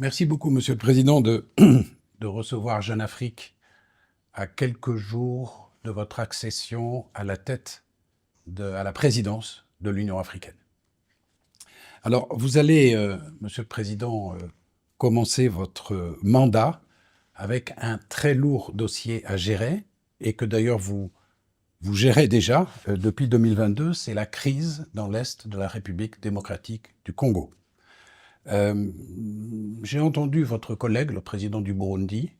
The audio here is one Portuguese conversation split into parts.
Merci beaucoup, Monsieur le Président, de recevoir Jeune Afrique à quelques jours de votre accession à la tête à la présidence de l'Union africaine. Alors, vous allez, Monsieur le Président, commencer votre mandat avec un très lourd dossier à gérer et que d'ailleurs vous gérez déjà depuis 2022, c'est la crise dans l'Est de la République démocratique du Congo. J'ai entendu votre collègue, le président du Burundi,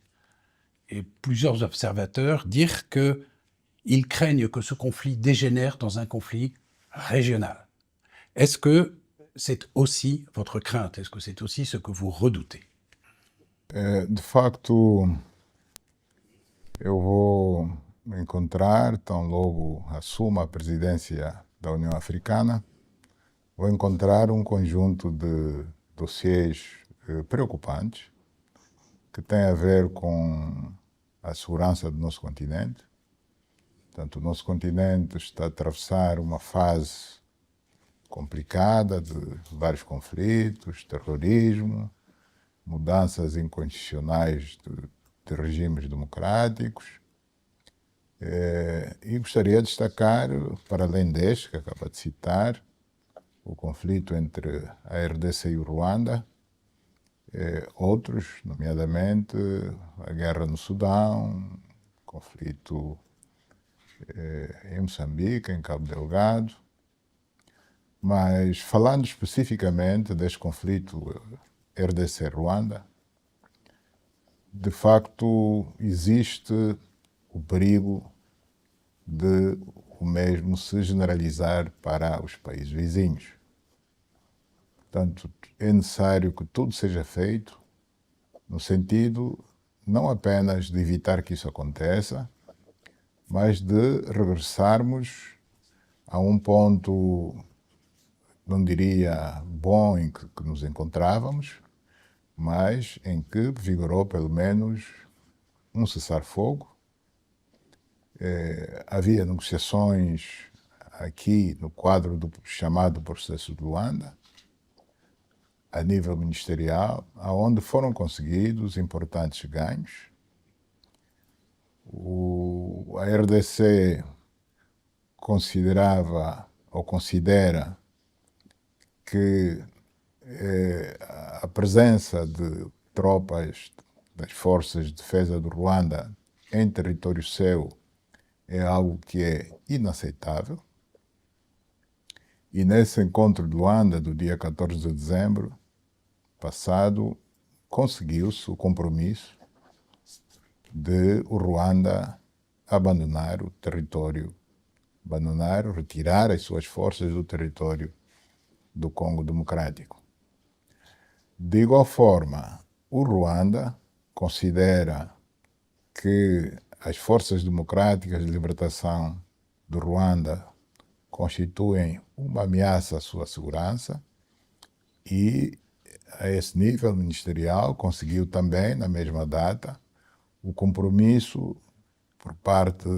et plusieurs observateurs dire qu'ils craignent que ce conflit dégénère dans un conflit régional. Est-ce que c'est aussi votre crainte? Est-ce que c'est aussi ce que vous redoutez? De facto, eu vou me encontrar, tão logo assuma a presidência da União Africana, vou encontrar um conjunto de dossiês preocupantes que têm a ver com a segurança do nosso continente. Portanto, o nosso continente está a atravessar uma fase complicada de vários conflitos, terrorismo, mudanças inconstitucionais de regimes democráticos. E gostaria de destacar, para além deste que acaba de citar, o conflito entre a RDC e o Ruanda, outros, nomeadamente a guerra no Sudão, conflito em Moçambique, em Cabo Delgado. Mas falando especificamente deste conflito RDC-Ruanda, de facto existe o perigo de o mesmo se generalizar para os países vizinhos. Portanto, é necessário que tudo seja feito no sentido não apenas de evitar que isso aconteça, mas de regressarmos a um ponto, não diria bom, em que nos encontrávamos, mas em que vigorou pelo menos um cessar-fogo. Havia negociações aqui no quadro do chamado processo de Luanda, a nível ministerial, onde foram conseguidos importantes ganhos. A RDC considerava ou considera que a presença de tropas das forças de defesa do Ruanda em território seu é algo que é inaceitável. E nesse encontro de Luanda, do dia 14 de dezembro passado, conseguiu-se o compromisso de o Ruanda abandonar o território, retirar as suas forças do território do Congo Democrático. De igual forma, o Ruanda considera que as forças democráticas de libertação do Ruanda constituem uma ameaça à sua segurança e, a esse nível ministerial, conseguiu também, na mesma data, o compromisso por parte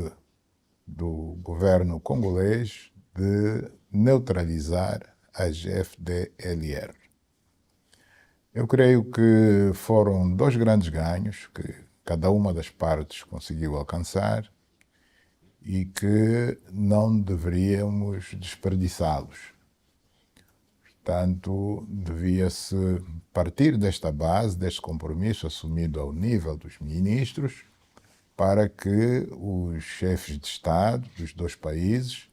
do governo congolês de neutralizar as FDLR. Eu creio que foram dois grandes ganhos que cada uma das partes conseguiu alcançar e que não deveríamos desperdiçá-los. Portanto, devia-se partir desta base, deste compromisso assumido ao nível dos ministros, para que os chefes de Estado dos dois países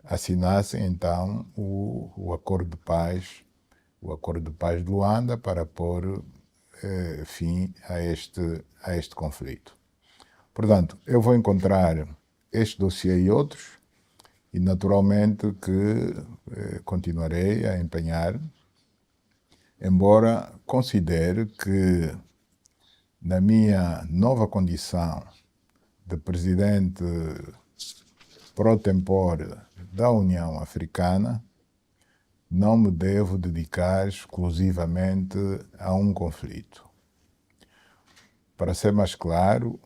assinassem então o Acordo de Paz, de Luanda, para pôr fim a este conflito. Portanto, eu vou encontrar este dossiê e outros e naturalmente que continuarei a empenhar, embora considere que na minha nova condição de presidente pro tempore da União Africana, não me devo dedicar exclusivamente a um conflito. Para ser mais claro,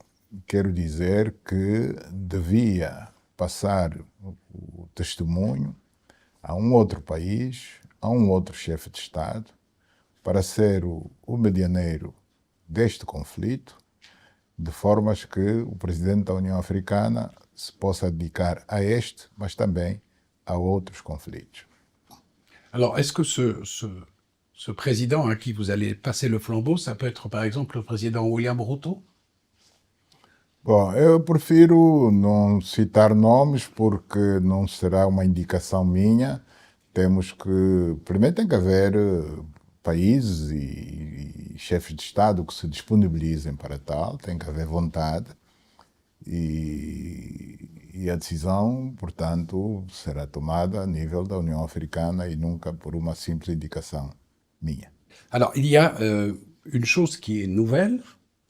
quero dizer que devia passar o testemunho a um outro país, a um outro chefe de Estado, para ser o medianeiro deste conflito, de formas que o presidente da União Africana se possa dedicar a este, mas também a outros conflitos. Alors, est-ce que ce président à qui vous allez passer le flambeau, ça peut être par exemple le président William Ruto? Bom, eu prefiro não citar nomes porque não será uma indicação minha. Temos que, primeiro tem que haver países e chefes de Estado que se disponibilizem para tal, tem que haver vontade e a decisão, portanto, será tomada a nível da União Africana e nunca por uma simples indicação minha. Alors, il y a une chose qui est nouvelle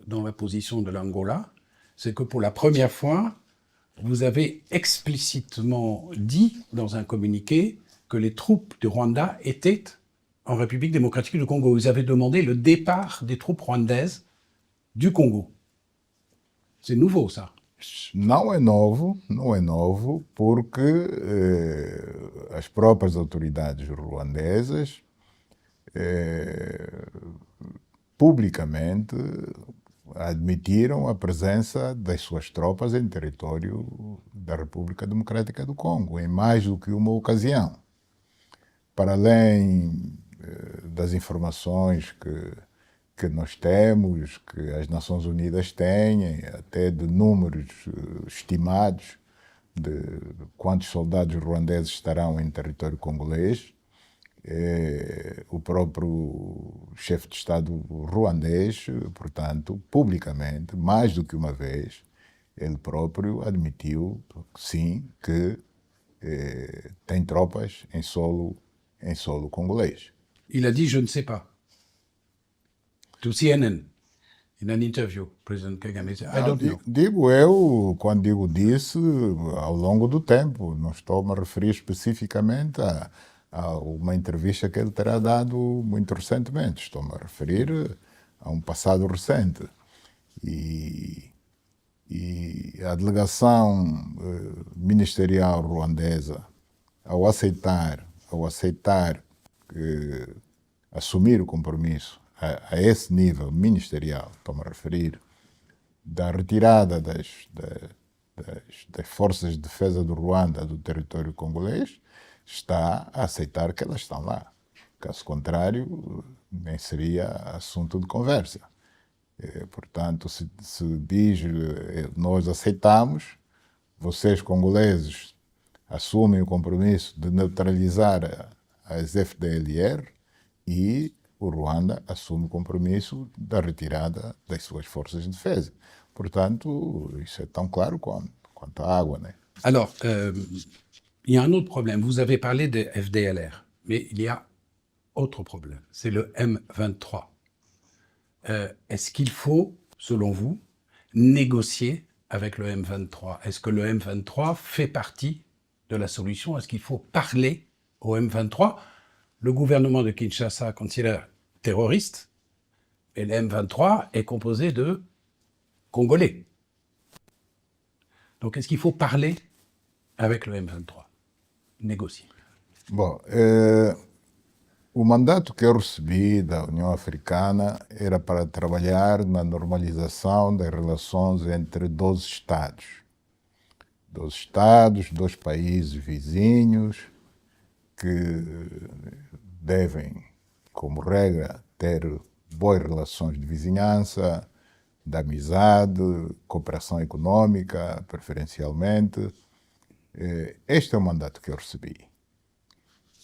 dans la position de l'Angola, c'est que pour la première fois, vous avez explicitement dit dans un communiqué que les troupes du Rwanda étaient en République démocratique du Congo. Vous avez demandé le départ des troupes rwandaises du Congo. C'est nouveau, ça. Não é novo, porque as próprias autoridades ruandesas publicamente admitiram a presença das suas tropas em território da República Democrática do Congo, em mais do que uma ocasião. Para além das informações que nós temos, que as Nações Unidas têm, até de números estimados de quantos soldados ruandeses estarão em território congolês, o próprio chefe de Estado ruandês, portanto, publicamente, mais do que uma vez, ele próprio admitiu, sim, que tem tropas em solo congolês. Il a dit « je ne sais pas ». To CNN, in an interview, President Kagame said, I don't know. Digo eu, quando digo disse, ao longo do tempo, não estou a me referir especificamente a uma entrevista que ele terá dado muito recentemente, estou-me a referir a um passado recente. E a delegação ministerial ruandesa, ao aceitar assumir o compromisso a esse nível ministerial, estou-me a referir, da retirada das forças de defesa do Ruanda do território congolês, está a aceitar que elas estão lá. Caso contrário, nem seria assunto de conversa. Portanto, se diz, nós aceitamos, vocês congoleses assumem o compromisso de neutralizar as FDLR e o Ruanda assume o compromisso da retirada das suas forças de defesa. Portanto, isso é tão claro quanto a água, né? Alors, il y a un autre problème. Vous avez parlé des FDLR, mais il y a autre problème. C'est le M23. Est-ce qu'il faut, selon vous, négocier avec le M23? Est-ce que le M23 fait partie de la solution? Est-ce qu'il faut parler au M23? Le gouvernement de Kinshasa considère terroriste, et le M23 est composé de Congolais. Donc, est-ce qu'il faut parler avec le M23? Négocier. Bom, o mandato que eu recebi da União Africana era para trabalhar na normalização das relações entre 12 Estados. 12 Estados, 2 países vizinhos, que devem, como regra, ter boas relações de vizinhança, de amizade, cooperação econômica, preferencialmente. Este é o mandato que eu recebi.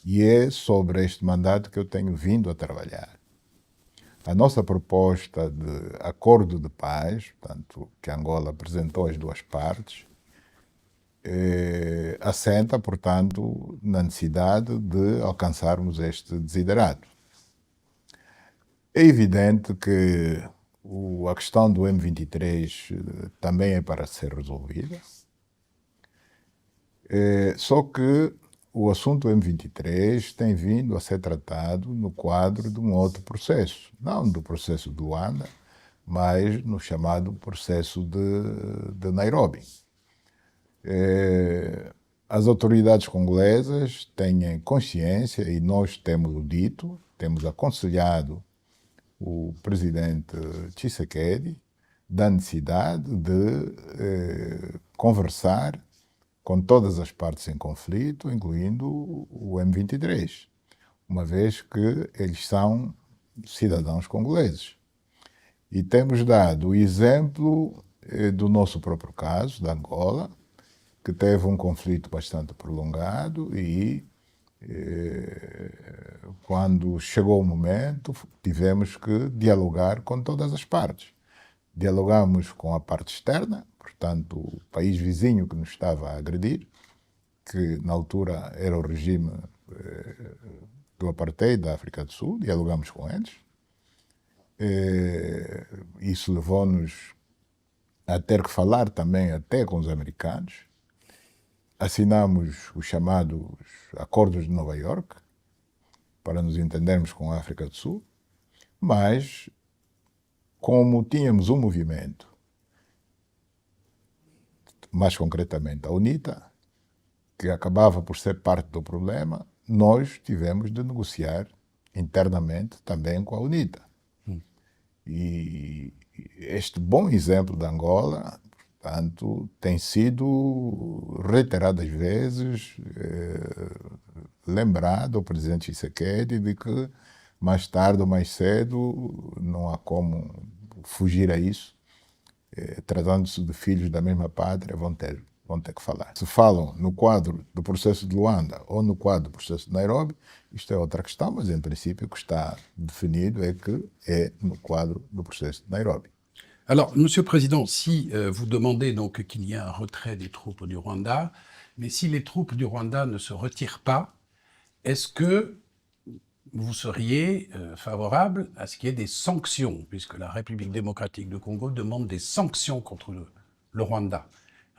E é sobre este mandato que eu tenho vindo a trabalhar. A nossa proposta de acordo de paz, portanto, que Angola apresentou às duas partes, assenta, portanto, na necessidade de alcançarmos este desiderato. É evidente que a questão do M23 também é para ser resolvida, só que o assunto M23 tem vindo a ser tratado no quadro de um outro processo, não do processo do Luanda, mas no chamado processo de Nairobi. As autoridades congolesas têm consciência, e nós temos o dito, temos aconselhado o presidente Tshisekedi da necessidade de conversar com todas as partes em conflito, incluindo o M23, uma vez que eles são cidadãos congoleses. E temos dado o exemplo do nosso próprio caso, da Angola, que teve um conflito bastante prolongado e quando chegou o momento, tivemos que dialogar com todas as partes. Dialogamos com a parte externa, portanto, o país vizinho que nos estava a agredir, que na altura era o regime do apartheid da África do Sul, dialogamos com eles. Isso levou-nos a ter que falar também até com os americanos. Assinamos os chamados Acordos de Nova Iorque, para nos entendermos com a África do Sul, mas como tínhamos um movimento, mais concretamente a UNITA, que acabava por ser parte do problema, nós tivemos de negociar internamente também com a UNITA. E este bom exemplo da Angola, portanto, tem sido reiteradas vezes lembrado ao presidente Tshisekedi de que mais tarde ou mais cedo não há como fugir a isso. Tratando-se de filhos da mesma pátria, vão ter que falar. Se falam no quadro do processo de Luanda ou no quadro do processo de Nairobi, isto é outra questão, mas em princípio o que está definido é que é no quadro do processo de Nairobi. Alors, Monsieur le Président, si vous demandez donc qu'il y ait un retrait des troupes du Rwanda, mais si les troupes du Rwanda ne se retirent pas, est-ce que vous seriez favorable à ce qu'il y ait des sanctions, puisque la République démocratique du Congo demande des sanctions contre le Rwanda?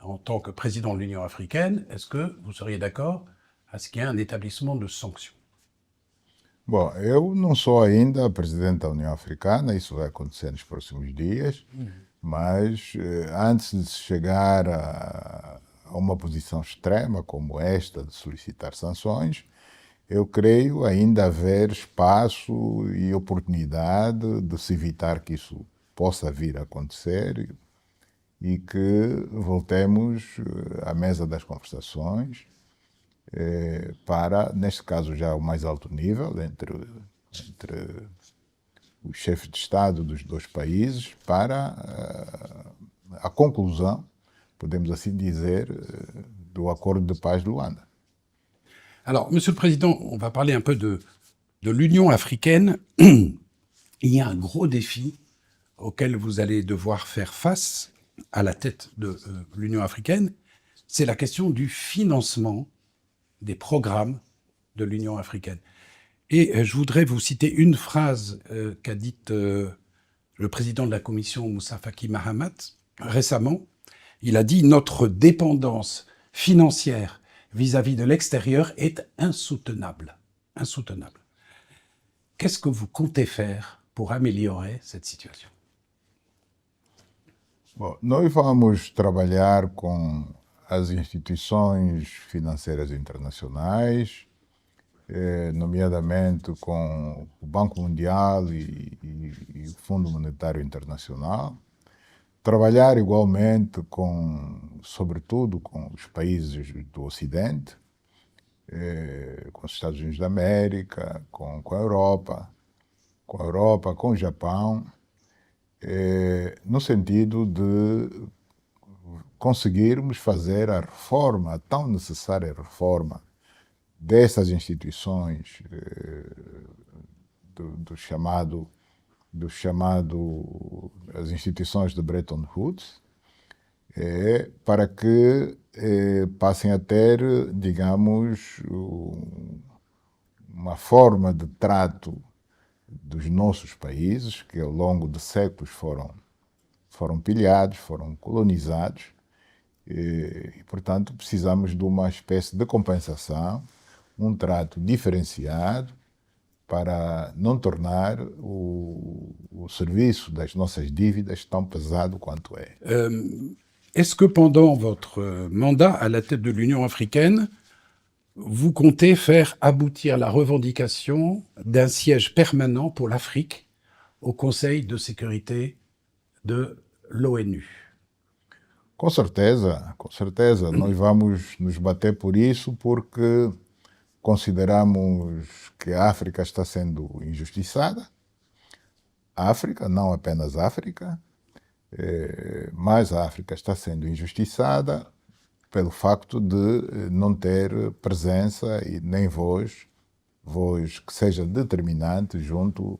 En tant que président de l'Union africaine, est-ce que vous seriez d'accord à ce qu'il y ait un établissement de sanctions? Bom, eu não sou ainda presidente da União Africana, isso vai acontecer nos próximos dias, mas antes de se chegar a uma posição extrema como esta de solicitar sanções, eu creio ainda haver espaço e oportunidade de se evitar que isso possa vir a acontecer e que voltemos à mesa das conversações para, neste caso já o mais alto nível, entre os chefes de Estado dos dois países, para a conclusão, podemos assim dizer, do Acordo de Paz de Luanda. Alors, Monsieur le Président, on va parler un peu de l'Union africaine. Il y a un gros défi auquel vous allez devoir faire face à la tête de l'Union africaine, c'est la question du financement des programmes de l'Union africaine. Et je voudrais vous citer une phrase qu'a dite le président de la Commission, Moussa Faki Mahamat, récemment. Il a dit « Notre dépendance financière vis-à-vis de l'extérieur est insoutenable. » Insoutenable. Qu'est-ce que vous comptez faire pour améliorer cette situation? Bom, nós vamos trabalhar com as instituições financeiras internacionais, nomeadamente com o Banco Mundial e o Fundo Monetário Internacional. Trabalhar igualmente sobretudo com os países do Ocidente, com os Estados Unidos da América, com a Europa, com o Japão, no sentido de conseguirmos fazer a reforma, a tão necessária reforma dessas instituições do chamado as instituições de Bretton Woods, para que passem a ter, digamos, uma forma de trato dos nossos países, que ao longo de séculos foram pilhados, foram colonizados, e, portanto, precisamos de uma espécie de compensação, um trato diferenciado, para não tornar o serviço das nossas dívidas tão pesado quanto é. Est-ce que pendant votre mandat à la tête de l'Union africaine, vous comptez faire aboutir la revendication d'un siège permanent pour l'Afrique au Conseil de sécurité de l'ONU. Com certeza, com certeza. Nós vamos nos bater por isso porque consideramos que a África está sendo injustiçada. A África, não apenas a África, mas a África está sendo injustiçada pelo facto de não ter presença e nem voz que seja determinante junto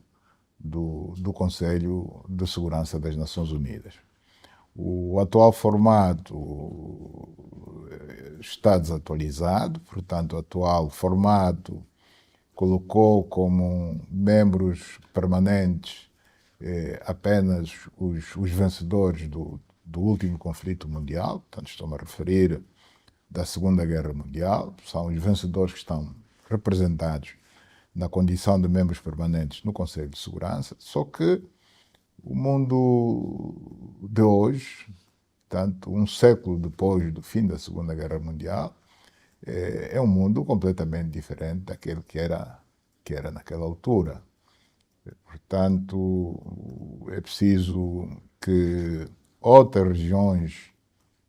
do Conselho de Segurança das Nações Unidas. O atual formato está desatualizado, portanto, o atual formato colocou como membros permanentes apenas os vencedores do último conflito mundial, portanto, estou-me a referir da Segunda Guerra Mundial, são os vencedores que estão representados na condição de membros permanentes no Conselho de Segurança, só que o mundo de hoje, tanto um século depois do fim da Segunda Guerra Mundial, é um mundo completamente diferente daquele que era naquela altura. Portanto, é preciso que outras regiões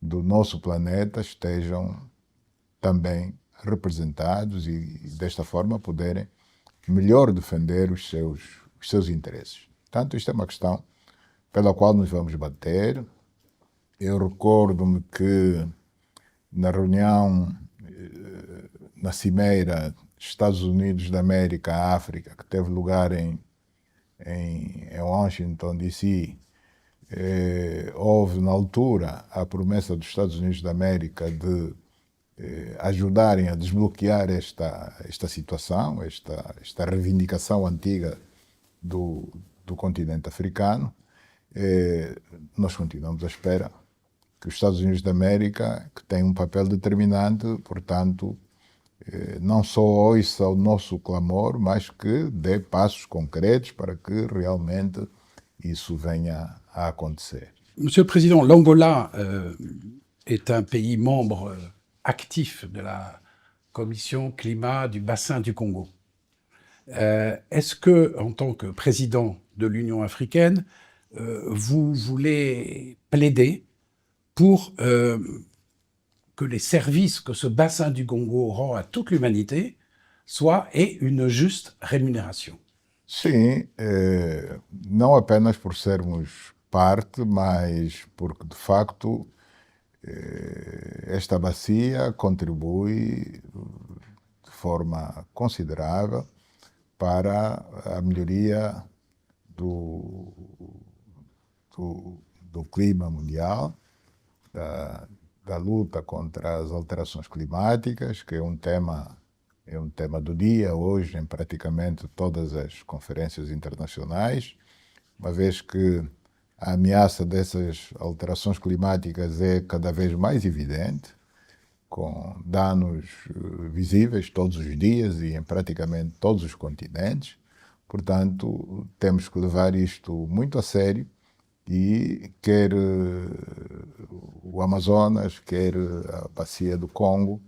do nosso planeta estejam também representados e desta forma poderem melhor defender os seus interesses. Portanto, isto é uma questão pela qual nos vamos bater. Eu recordo-me que na reunião, na Cimeira Estados Unidos da América-África, que teve lugar em Washington, D.C., houve na altura a promessa dos Estados Unidos da América de ajudarem a desbloquear esta situação, esta reivindicação antiga do continente africano. Nós continuamos à espera que os Estados Unidos da América, que têm um papel determinante, portanto, não só ouça o nosso clamor, mas que dê passos concretos para que realmente isso venha a acontecer. Monsieur le Président, l'Angola est un pays membre actif de la Commission climat du bassin du Congo. Est-ce que, en tant que président de l'Union africaine, vous voulez plaider pour que les services que ce bassin du Congo rend à toute l'humanité aient une juste rémunération? Sim, não apenas por sermos parte, mas porque, de facto, esta bacia contribui de forma considerável para a melhoria do clima mundial, da luta contra as alterações climáticas, que é um tema do dia hoje em praticamente todas as conferências internacionais, uma vez que a ameaça dessas alterações climáticas é cada vez mais evidente, com danos visíveis todos os dias e em praticamente todos os continentes. Portanto, temos que levar isto muito a sério e quer o Amazonas, quer a bacia do Congo,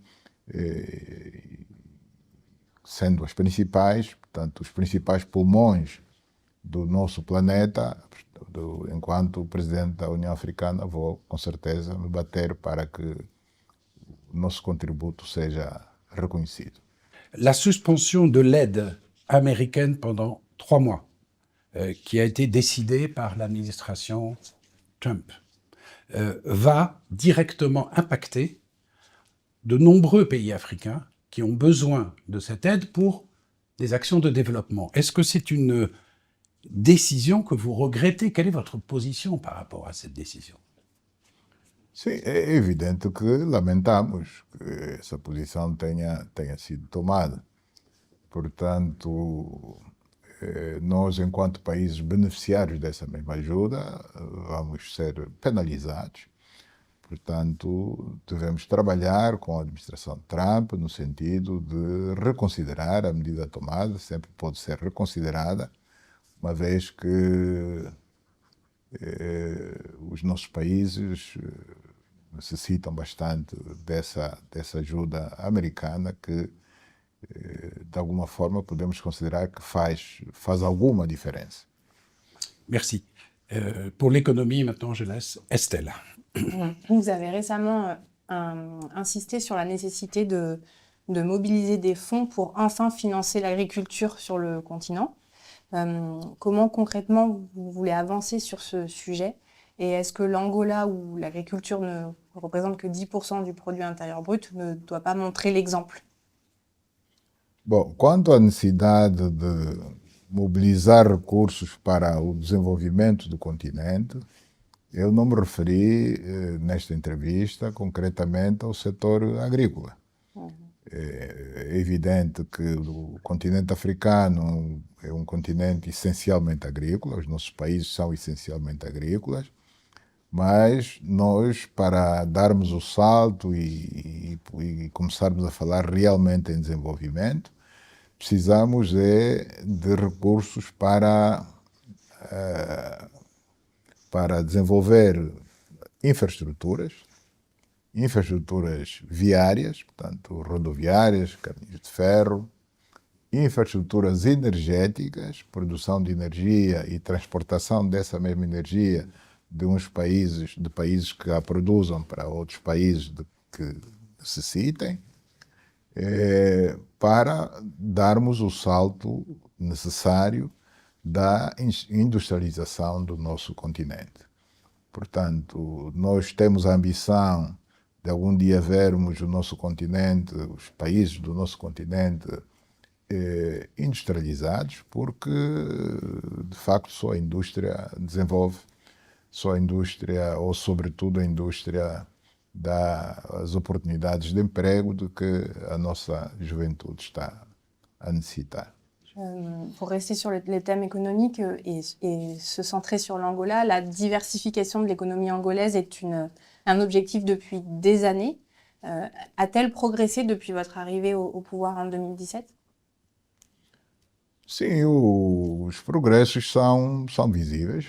sendo as principais, portanto, os principais pulmões do nosso planeta, enquanto presidente da União Africana, vou com certeza me bater para que o nosso contributo seja reconhecido. La suspension de l'aide américaine pendant 3 mois, qui a été décidée par l'administration Trump, va directement impacter de nombreux pays africains qui ont besoin de cette aide pour des actions de développement. Est-ce que c'est une décision que vous regrettez? Quelle est votre position par rapport à cette décision? Sim, é evidente que lamentamos que essa posição tenha sido tomada. Portanto, nós, enquanto países beneficiários dessa mesma ajuda, vamos ser penalizados. Portanto, devemos trabalhar com a administração Trump no sentido de reconsiderar a medida tomada, sempre pode ser reconsiderada, uma vez que os nossos países necessitam bastante dessa ajuda americana que, de alguma forma, podemos considerar que faz alguma différence. Merci. Pour l'économie, maintenant, je laisse Estelle. Vous avez récemment insisté sur la nécessité de mobiliser des fonds pour enfin financer l'agriculture sur le continent. Comment concrètement vous voulez avancer sur ce sujet? Et est-ce que l'Angola, où l'agriculture ne représente que 10% du produit intérieur brut, ne doit pas montrer l'exemple? Bom, quanto à necessidade de mobilizar recursos para o desenvolvimento do continente, eu não me referi nesta entrevista concretamente ao setor agrícola. É evidente que o continente africano é um continente essencialmente agrícola, os nossos países são essencialmente agrícolas, mas nós, para darmos o salto e começarmos a falar realmente em desenvolvimento, precisamos de recursos para desenvolver infraestruturas viárias, portanto, rodoviárias, caminhos de ferro, infraestruturas energéticas, produção de energia e transportação dessa mesma energia de países que a produzam para outros países que necessitem, para darmos o salto necessário da industrialização do nosso continente. Portanto, nós temos a ambição de algum dia vermos o nosso continente, os países do nosso continente industrializados, porque de facto só a indústria desenvolve, só a indústria, ou sobretudo a indústria, dá as oportunidades de emprego de que a nossa juventude está a necessitar. Pour rester sur les thèmes économiques et se centrer sur l'Angola, la diversification de l'économie angolaise est un objectif depuis des années. A-t-elle progressé depuis votre arrivée au pouvoir en 2017? Sim, os progressos são visíveis.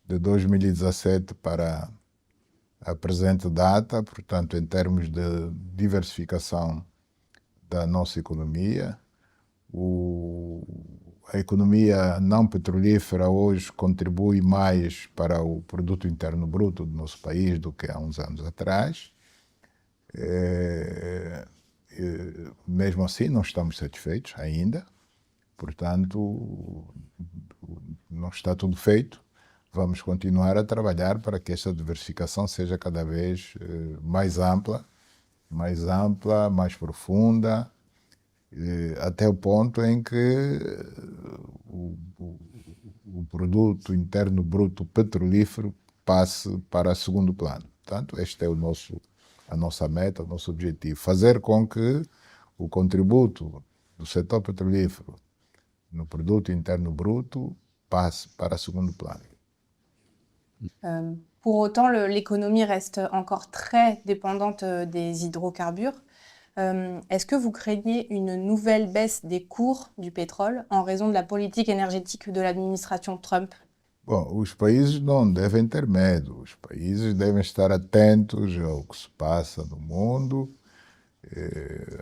De 2017 para a presente data, portanto, em termos de diversificação da nossa economia, a economia não petrolífera hoje contribui mais para o produto interno bruto do nosso país do que há uns anos atrás. Mesmo assim, não estamos satisfeitos ainda. Portanto, não está tudo feito. Vamos continuar a trabalhar para que esta diversificação seja cada vez mais ampla, mais profunda, até o ponto em que o produto interno bruto petrolífero passe para segundo plano. Portanto, este é a nossa meta, o nosso objetivo. Fazer com que o contributo do setor petrolífero no produto interno bruto passe para segundo plano. Pour autant, l'économie reste encore très dépendante des hydrocarbures. Est-ce que vous craignez une nouvelle baisse des cours du pétrole en raison de la politique énergétique de l'administration Trump? Bom, os países não devem ter medo, os países devem estar atentos ao que se passa no mundo,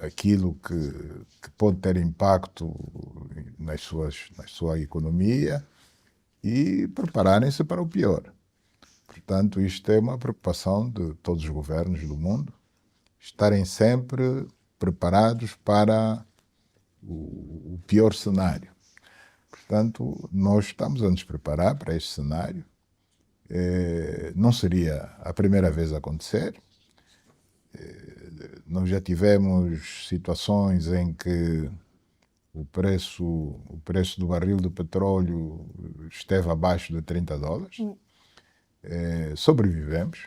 aquilo que pode ter impacto na sua economia e prepararem-se para o pior. Portanto, isto é uma preocupação de todos os governos do mundo, estarem sempre preparados para o pior cenário. Portanto, nós estamos a nos preparar para este cenário. Não seria a primeira vez a acontecer. Nós já tivemos situações em que o preço do barril de petróleo esteve abaixo de $30. Sobrevivemos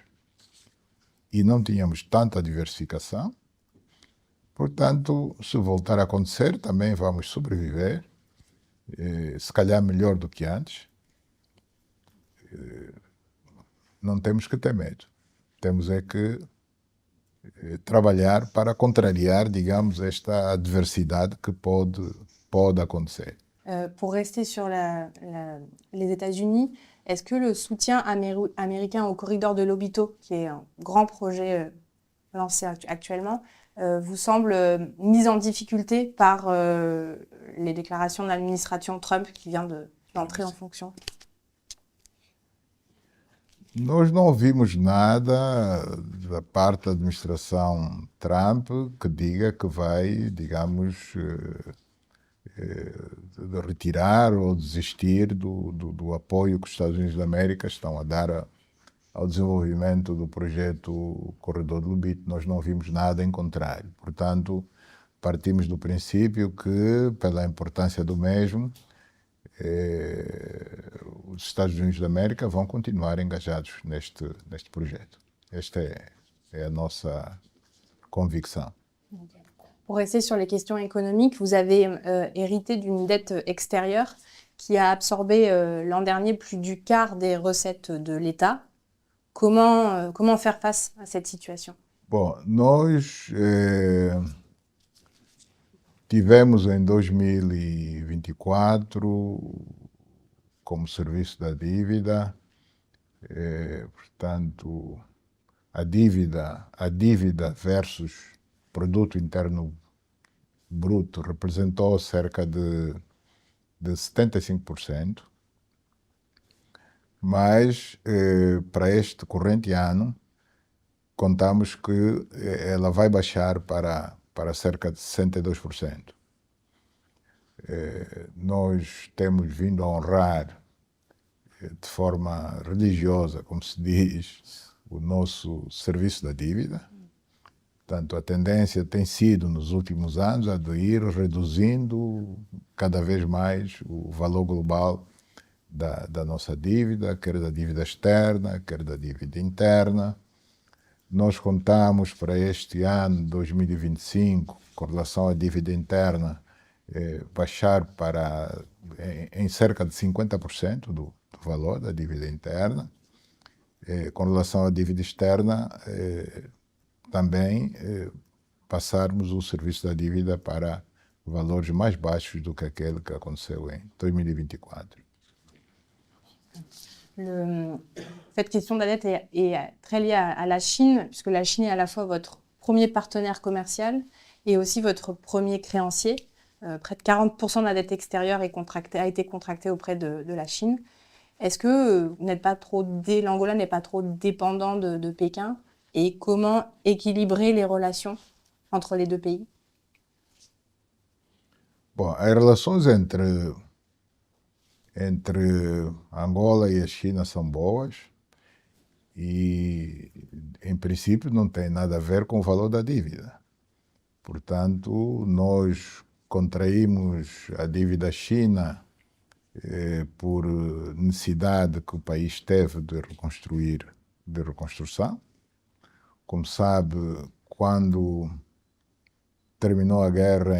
e não tínhamos tanta diversificação. Portanto, se voltar a acontecer, também vamos sobreviver, se calhar melhor do que antes. Não temos que ter medo. Temos é que trabalhar para contrariar, digamos, esta adversidade que pode acontecer. Pour rester sur les États-Unis, Est-ce que le soutien américain au corridor de Lobito, qui est un grand projet lancé actuellement, vous semble mise en difficulté par les déclarations de l'administration Trump qui vient d'entrer en fonction? Nós não ouvimos nada da parte da administração Trump que diga que vai, digamos, retirar ou desistir do apoio que os Estados Unidos da América estão a dar ao desenvolvimento do projeto Corredor do Lobito. Nós não vimos nada em contrário. Portanto, partimos do princípio que, pela importância do mesmo, os Estados Unidos da América vão continuar engajados neste projeto. Esta é a nossa convicção. Pour rester sur les questions économiques, vous avez hérité d'une dette extérieure qui a absorbé l'an dernier plus du quart des recettes de l'État. Comment faire face à cette situation? Bom, nós tivemos em 2024 como serviço da dívida, portanto, a dívida versus produto interno bruto representou cerca de 75%, mas para este corrente ano contamos que ela vai baixar para cerca de 62%. Nós temos vindo a honrar de forma religiosa, como se diz, o nosso serviço da dívida. Portanto, a tendência tem sido, nos últimos anos, a de ir reduzindo cada vez mais o valor global da nossa dívida, quer da dívida externa, quer da dívida interna. Nós contamos para este ano, 2025, com relação à dívida interna, baixar em cerca de 50% do valor da dívida interna. Com relação à dívida externa, também passarmos o serviço da dívida para valores mais baixos do que aquele que aconteceu em 2024. Cette question de la dette est très liée à la Chine, puisque la Chine est à la fois votre premier partenaire commercial et aussi votre premier créancier. Près de 40% de la dette extérieure a été contractée auprès de la Chine. Est-ce que l'Angola n'est pas trop dépendant de Pékin? Et comment équilibrer les relations entre les deux pays? Bom, as relações entre Angola e a China são boas e, em princípio, não tem nada a ver com o valor da dívida. Portanto, nós contraímos a dívida China por necessidade que o país teve de reconstrução. Como sabe, quando terminou a guerra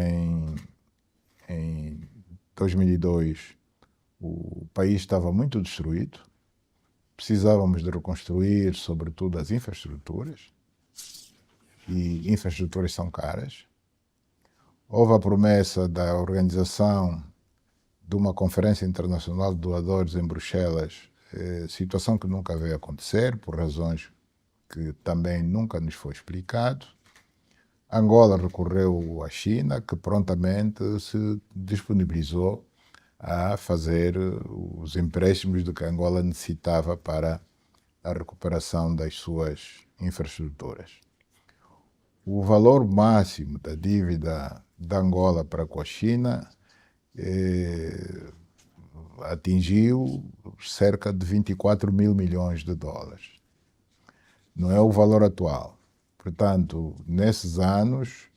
em 2002, o país estava muito destruído. Precisávamos de reconstruir, sobretudo, as infraestruturas. E infraestruturas são caras. Houve a promessa da organização de uma conferência internacional de doadores em Bruxelas, situação que nunca veio acontecer, por razões que também nunca nos foi explicado. Angola recorreu à China, que prontamente se disponibilizou a fazer os empréstimos de que Angola necessitava para a recuperação das suas infraestruturas. O valor máximo da dívida da Angola para com a China atingiu cerca de 24 mil milhões de dólares. Não é o valor atual. Portanto, nesses anos,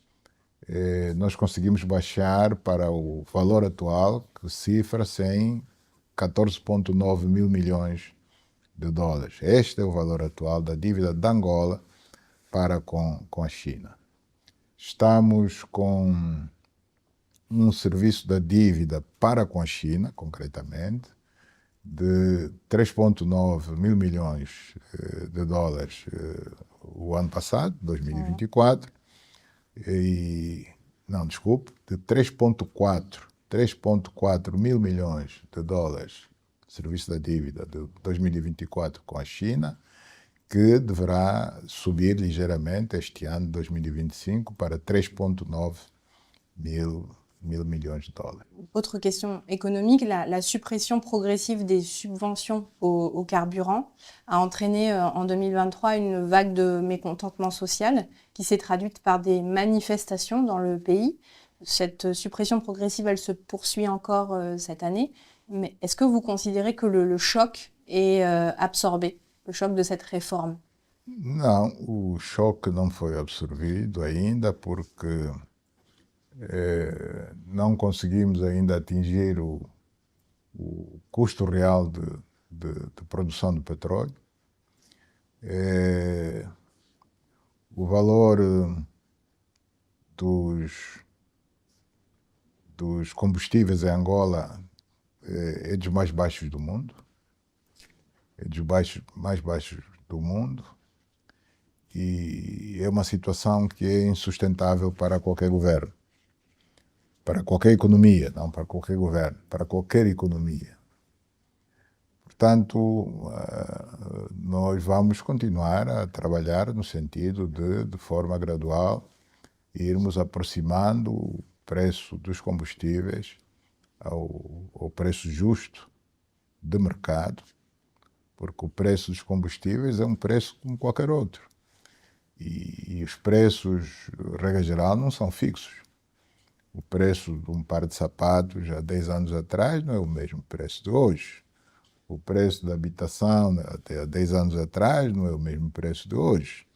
nós conseguimos baixar para o valor atual, que cifra-se em 14,9 mil milhões de dólares. Este é o valor atual da dívida da Angola para com a China. Estamos com um serviço da dívida para com a China, concretamente, de 3,9 mil milhões de dólares o ano passado, 2024, de 3,4 mil milhões de dólares serviço da dívida de 2024 com a China, que deverá subir ligeiramente este ano, 2025, para 3,9 mil milhões de dólares. Autre question économique, la suppression progressive des subventions au carburant a entraîné en 2023 une vague de mécontentement social qui s'est traduite par des manifestations dans le pays. Cette suppression progressive, elle se poursuit encore cette année. Mais est-ce que vous considérez que le choc est absorbé, le choc de cette réforme? Não, o choque não foi absorvido ainda porque não conseguimos ainda atingir o custo real de produção de petróleo. O valor dos combustíveis em Angola é dos mais baixos do mundo. É dos mais baixos do mundo. E é uma situação que é insustentável para qualquer governo. Para qualquer economia, não para qualquer governo, para qualquer economia. Portanto, nós vamos continuar a trabalhar no sentido de forma gradual, irmos aproximando o preço dos combustíveis ao preço justo de mercado, porque o preço dos combustíveis é um preço como qualquer outro. E os preços, regra geral, não são fixos. O preço de um par de sapatos há 10 anos atrás não é o mesmo preço de hoje. O preço da habitação até há 10 anos atrás não é o mesmo preço de hoje.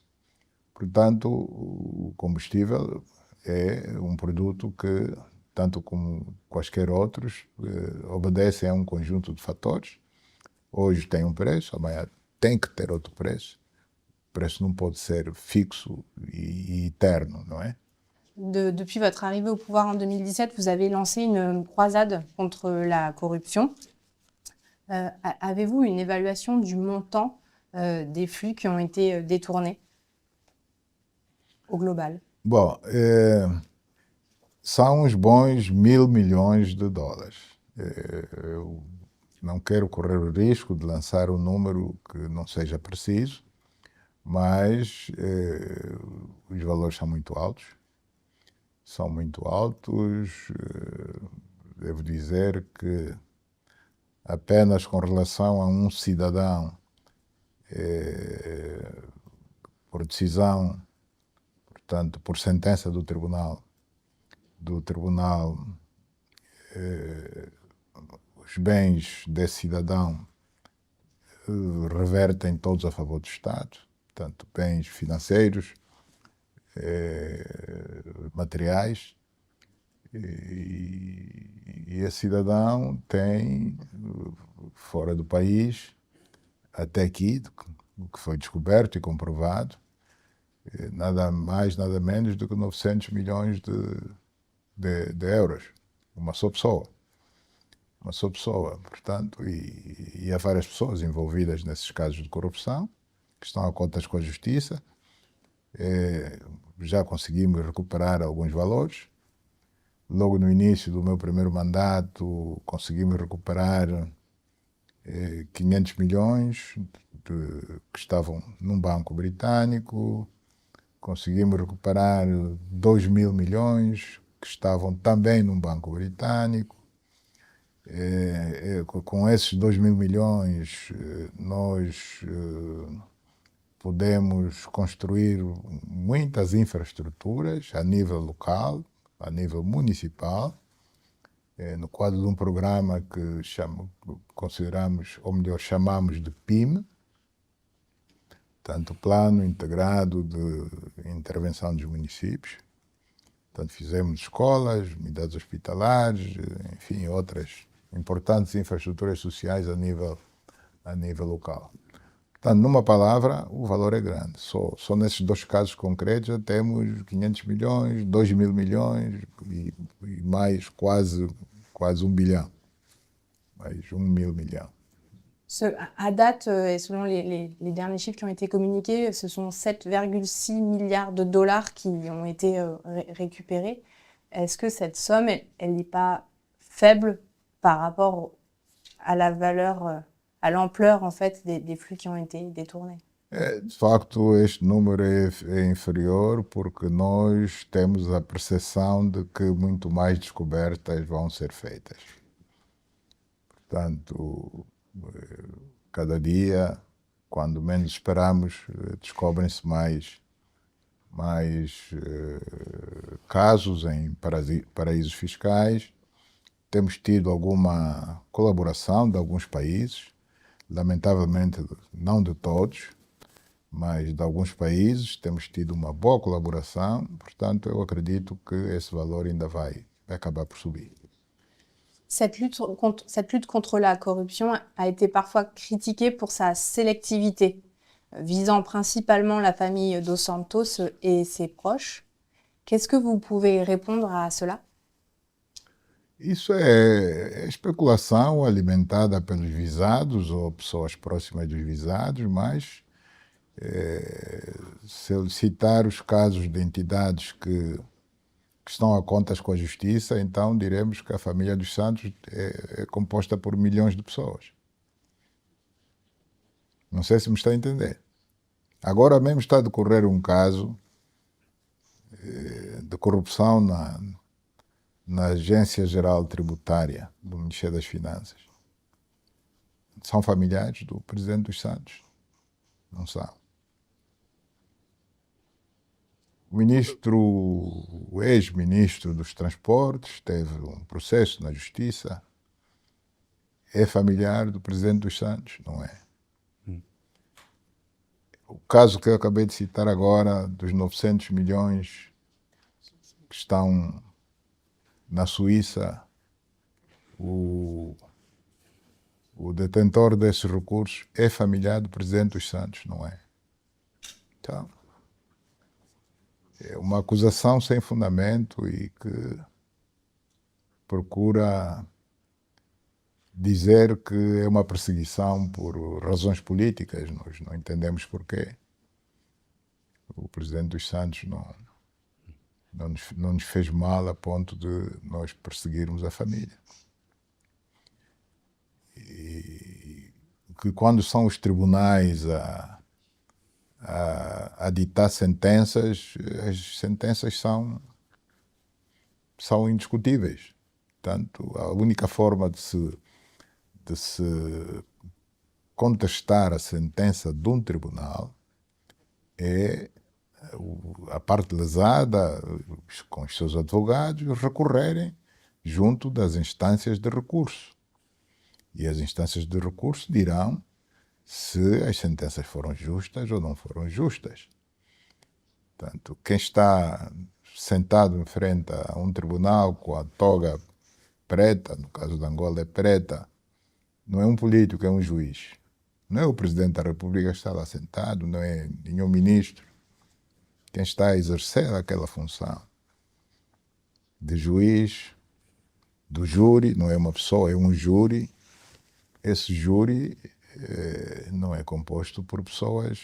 Portanto, o combustível é um produto que, tanto como quaisquer outros, obedece a um conjunto de fatores. Hoje tem um preço, amanhã tem que ter outro preço. O preço não pode ser fixo e eterno, não é? Depuis votre arrivée au pouvoir en 2017, vous avez lancé une croisade contre la corruption. Avez-vous une évaluation du montant des flux qui ont été détournés au global? Bom, são uns bons 1.000 milhões de dólares. Eu não quero correr o risco de lançar um número que não seja preciso, mas os valores são muito altos. São muito altos. Devo dizer que apenas com relação a um cidadão, por decisão, portanto, por sentença do tribunal, os bens desse cidadão revertem todos a favor do Estado, portanto, bens financeiros, materiais, e esse cidadão tem, fora do país, até aqui, o que foi descoberto e comprovado, nada mais, nada menos do que 900 milhões de euros. Uma só pessoa. Uma só pessoa, portanto, e há várias pessoas envolvidas nesses casos de corrupção, que estão a contas com a justiça. Já conseguimos recuperar alguns valores. Logo no início do meu primeiro mandato, conseguimos recuperar 500 milhões que estavam num banco britânico. Conseguimos recuperar 2.000 milhões que estavam também num banco britânico. Com esses 2.000 milhões, nós podemos construir muitas infraestruturas a nível local, a nível municipal, no quadro de um programa que consideramos, ou melhor, chamamos de PIM, portanto, Plano Integrado de Intervenção dos Municípios. Portanto, fizemos escolas, unidades hospitalares, enfim, outras importantes infraestruturas sociais a nível local. Portanto, numa palavra, o valor é grande. Só nesses dois casos concretos já temos 500 milhões, 2.000 milhões e mais quase 1 bilhão. Mais 1.000 milhões. À date, et selon les derniers chiffres qui ont été communiqués, ce sont 7,6 milliards de dollars qui ont été récupérés. Est-ce que cette somme, elle n'est pas faible par rapport à la valeur, à l'ampleur en fait des flux qui ont été détournés. De facto, este número é inferior porque nós temos a percepção de que muito mais descobertas vão ser feitas. Portanto, cada dia, quando menos esperamos, descobrem-se mais casos em paraísos fiscais. Temos tido alguma colaboração de alguns países, lamentavelmente não de todos, mas de alguns países temos tido uma boa colaboração, portanto eu acredito que esse valor ainda vai acabar por subir. Cette lutte contre la corruption a été parfois critiquée pour sa sélectivité, visant principalement la famille dos Santos et ses proches. Qu'est-ce que vous pouvez répondre à cela? Isso é especulação alimentada pelos visados ou pessoas próximas dos visados, mas se eu citar os casos de entidades que estão a contas com a justiça, então diremos que a família dos Santos é composta por milhões de pessoas. Não sei se me está a entender. Agora mesmo está a decorrer um caso de corrupção na Agência Geral Tributária do Ministério das Finanças. São familiares do presidente dos Santos? Não são. O ex-ministro dos Transportes teve um processo na Justiça. É familiar do presidente dos Santos? Não é. O caso que eu acabei de citar agora, dos 900 milhões que estão na Suíça, o detentor desses recursos é familiar do presidente dos Santos, não é? Então, é uma acusação sem fundamento e que procura dizer que é uma perseguição por razões políticas. Nós não entendemos porquê. O presidente dos Santos não nos fez mal a ponto de nós perseguirmos a família. E que quando são os tribunais a ditar sentenças, as sentenças são indiscutíveis. Portanto, a única forma de se contestar a sentença de um tribunal é a parte lesada, com os seus advogados, recorrerem junto das instâncias de recurso. E as instâncias de recurso dirão se as sentenças foram justas ou não foram justas. Portanto, quem está sentado em frente a um tribunal com a toga preta, no caso de Angola é preta, não é um político, é um juiz. Não é o presidente da República que está lá sentado, não é nenhum ministro. Quem está a exercer aquela função de juiz, do júri, não é uma pessoa, é um júri. Esse júri não é composto por pessoas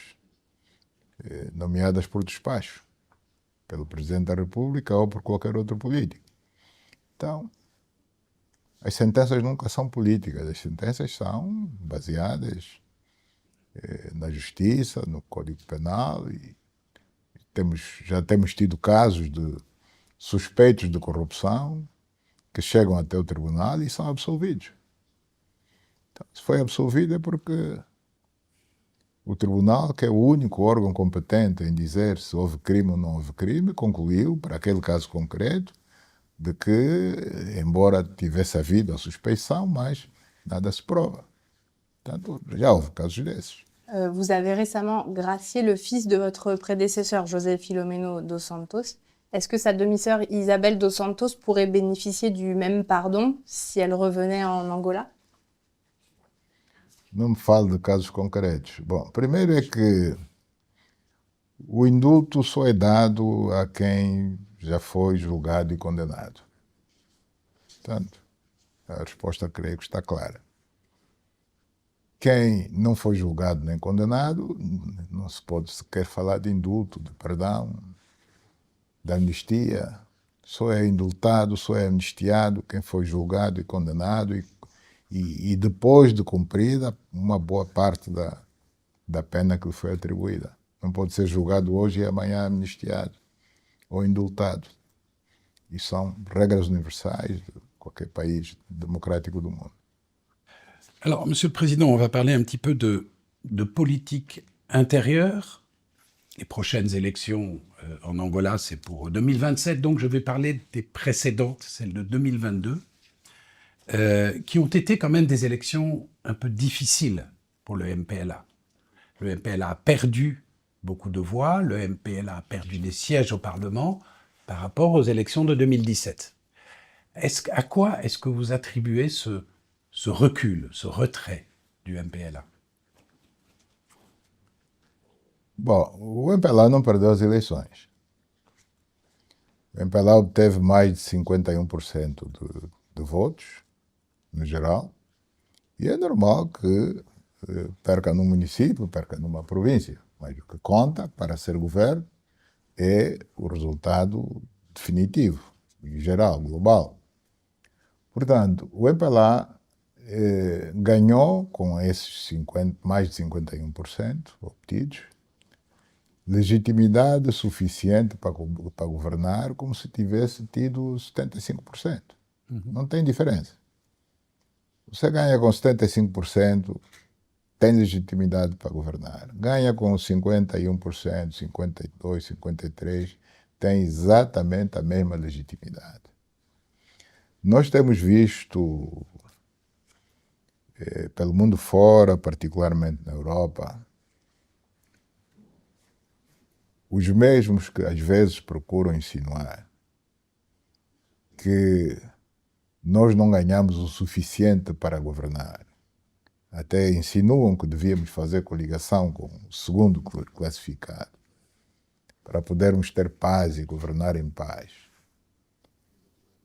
nomeadas por despacho, pelo presidente da República ou por qualquer outro político. Então, as sentenças nunca são políticas, as sentenças são baseadas na justiça, no Código Penal, e já temos tido casos de suspeitos de corrupção que chegam até o tribunal e são absolvidos. Então, se foi absolvido é porque o tribunal, que é o único órgão competente em dizer se houve crime ou não houve crime, concluiu, para aquele caso concreto, de que, embora tivesse havido a suspeição, mas nada se prova. Portanto, já houve casos desses. Vous avez récemment gracié le fils de votre prédécesseur, José Filomeno dos Santos. Est-ce que sa demi-sœur Isabel dos Santos pourrait bénéficier du même pardon si elle revenait en Angola? Não me fale de casos concretos. Bom, primeiro é que o indulto só é dado a quem já foi julgado e condenado. Portanto, a resposta, creio que está clara. Quem não foi julgado nem condenado, não se pode sequer falar de indulto, de perdão, de amnistia. Só é indultado, só é amnistiado quem foi julgado e condenado e depois de cumprida uma boa parte da pena que lhe foi atribuída. Não pode ser julgado hoje e amanhã amnistiado ou indultado. E são regras universais de qualquer país démocratique du monde. Alors, Monsieur le Président, on va parler un petit peu de politique intérieure. Les prochaines élections en Angola, c'est pour 2027, donc je vais parler des précédentes, celles de 2022, qui ont été quand même des élections un peu difficiles pour le MPLA. Le MPLA a perdu beaucoup de voix, le MPLA a perdu des sièges au Parlement par rapport aux élections de 2017. À quoi est-ce que vous attribuez ce recul, ce retrait du MPLA? Bom, o MPLA não perdeu as eleições. O MPLA obteve mais de 51% de votos, no geral, e é normal que perca num município, perca numa província. Mas o que conta para ser governo é o resultado definitivo, geral, global. Portanto, o MPLA ganhou com esses mais de 51% obtidos, legitimidade suficiente para governar como se tivesse tido 75%. Não tem diferença. Você ganha com 75%, tem legitimidade para governar. Ganha com 51%, 52%, 53%, tem exatamente a mesma legitimidade. Nós temos visto, pelo mundo fora, particularmente na Europa, os mesmos que às vezes procuram insinuar que nós não ganhamos o suficiente para governar. Até insinuam que devíamos fazer coligação com o segundo classificado para podermos ter paz e governar em paz.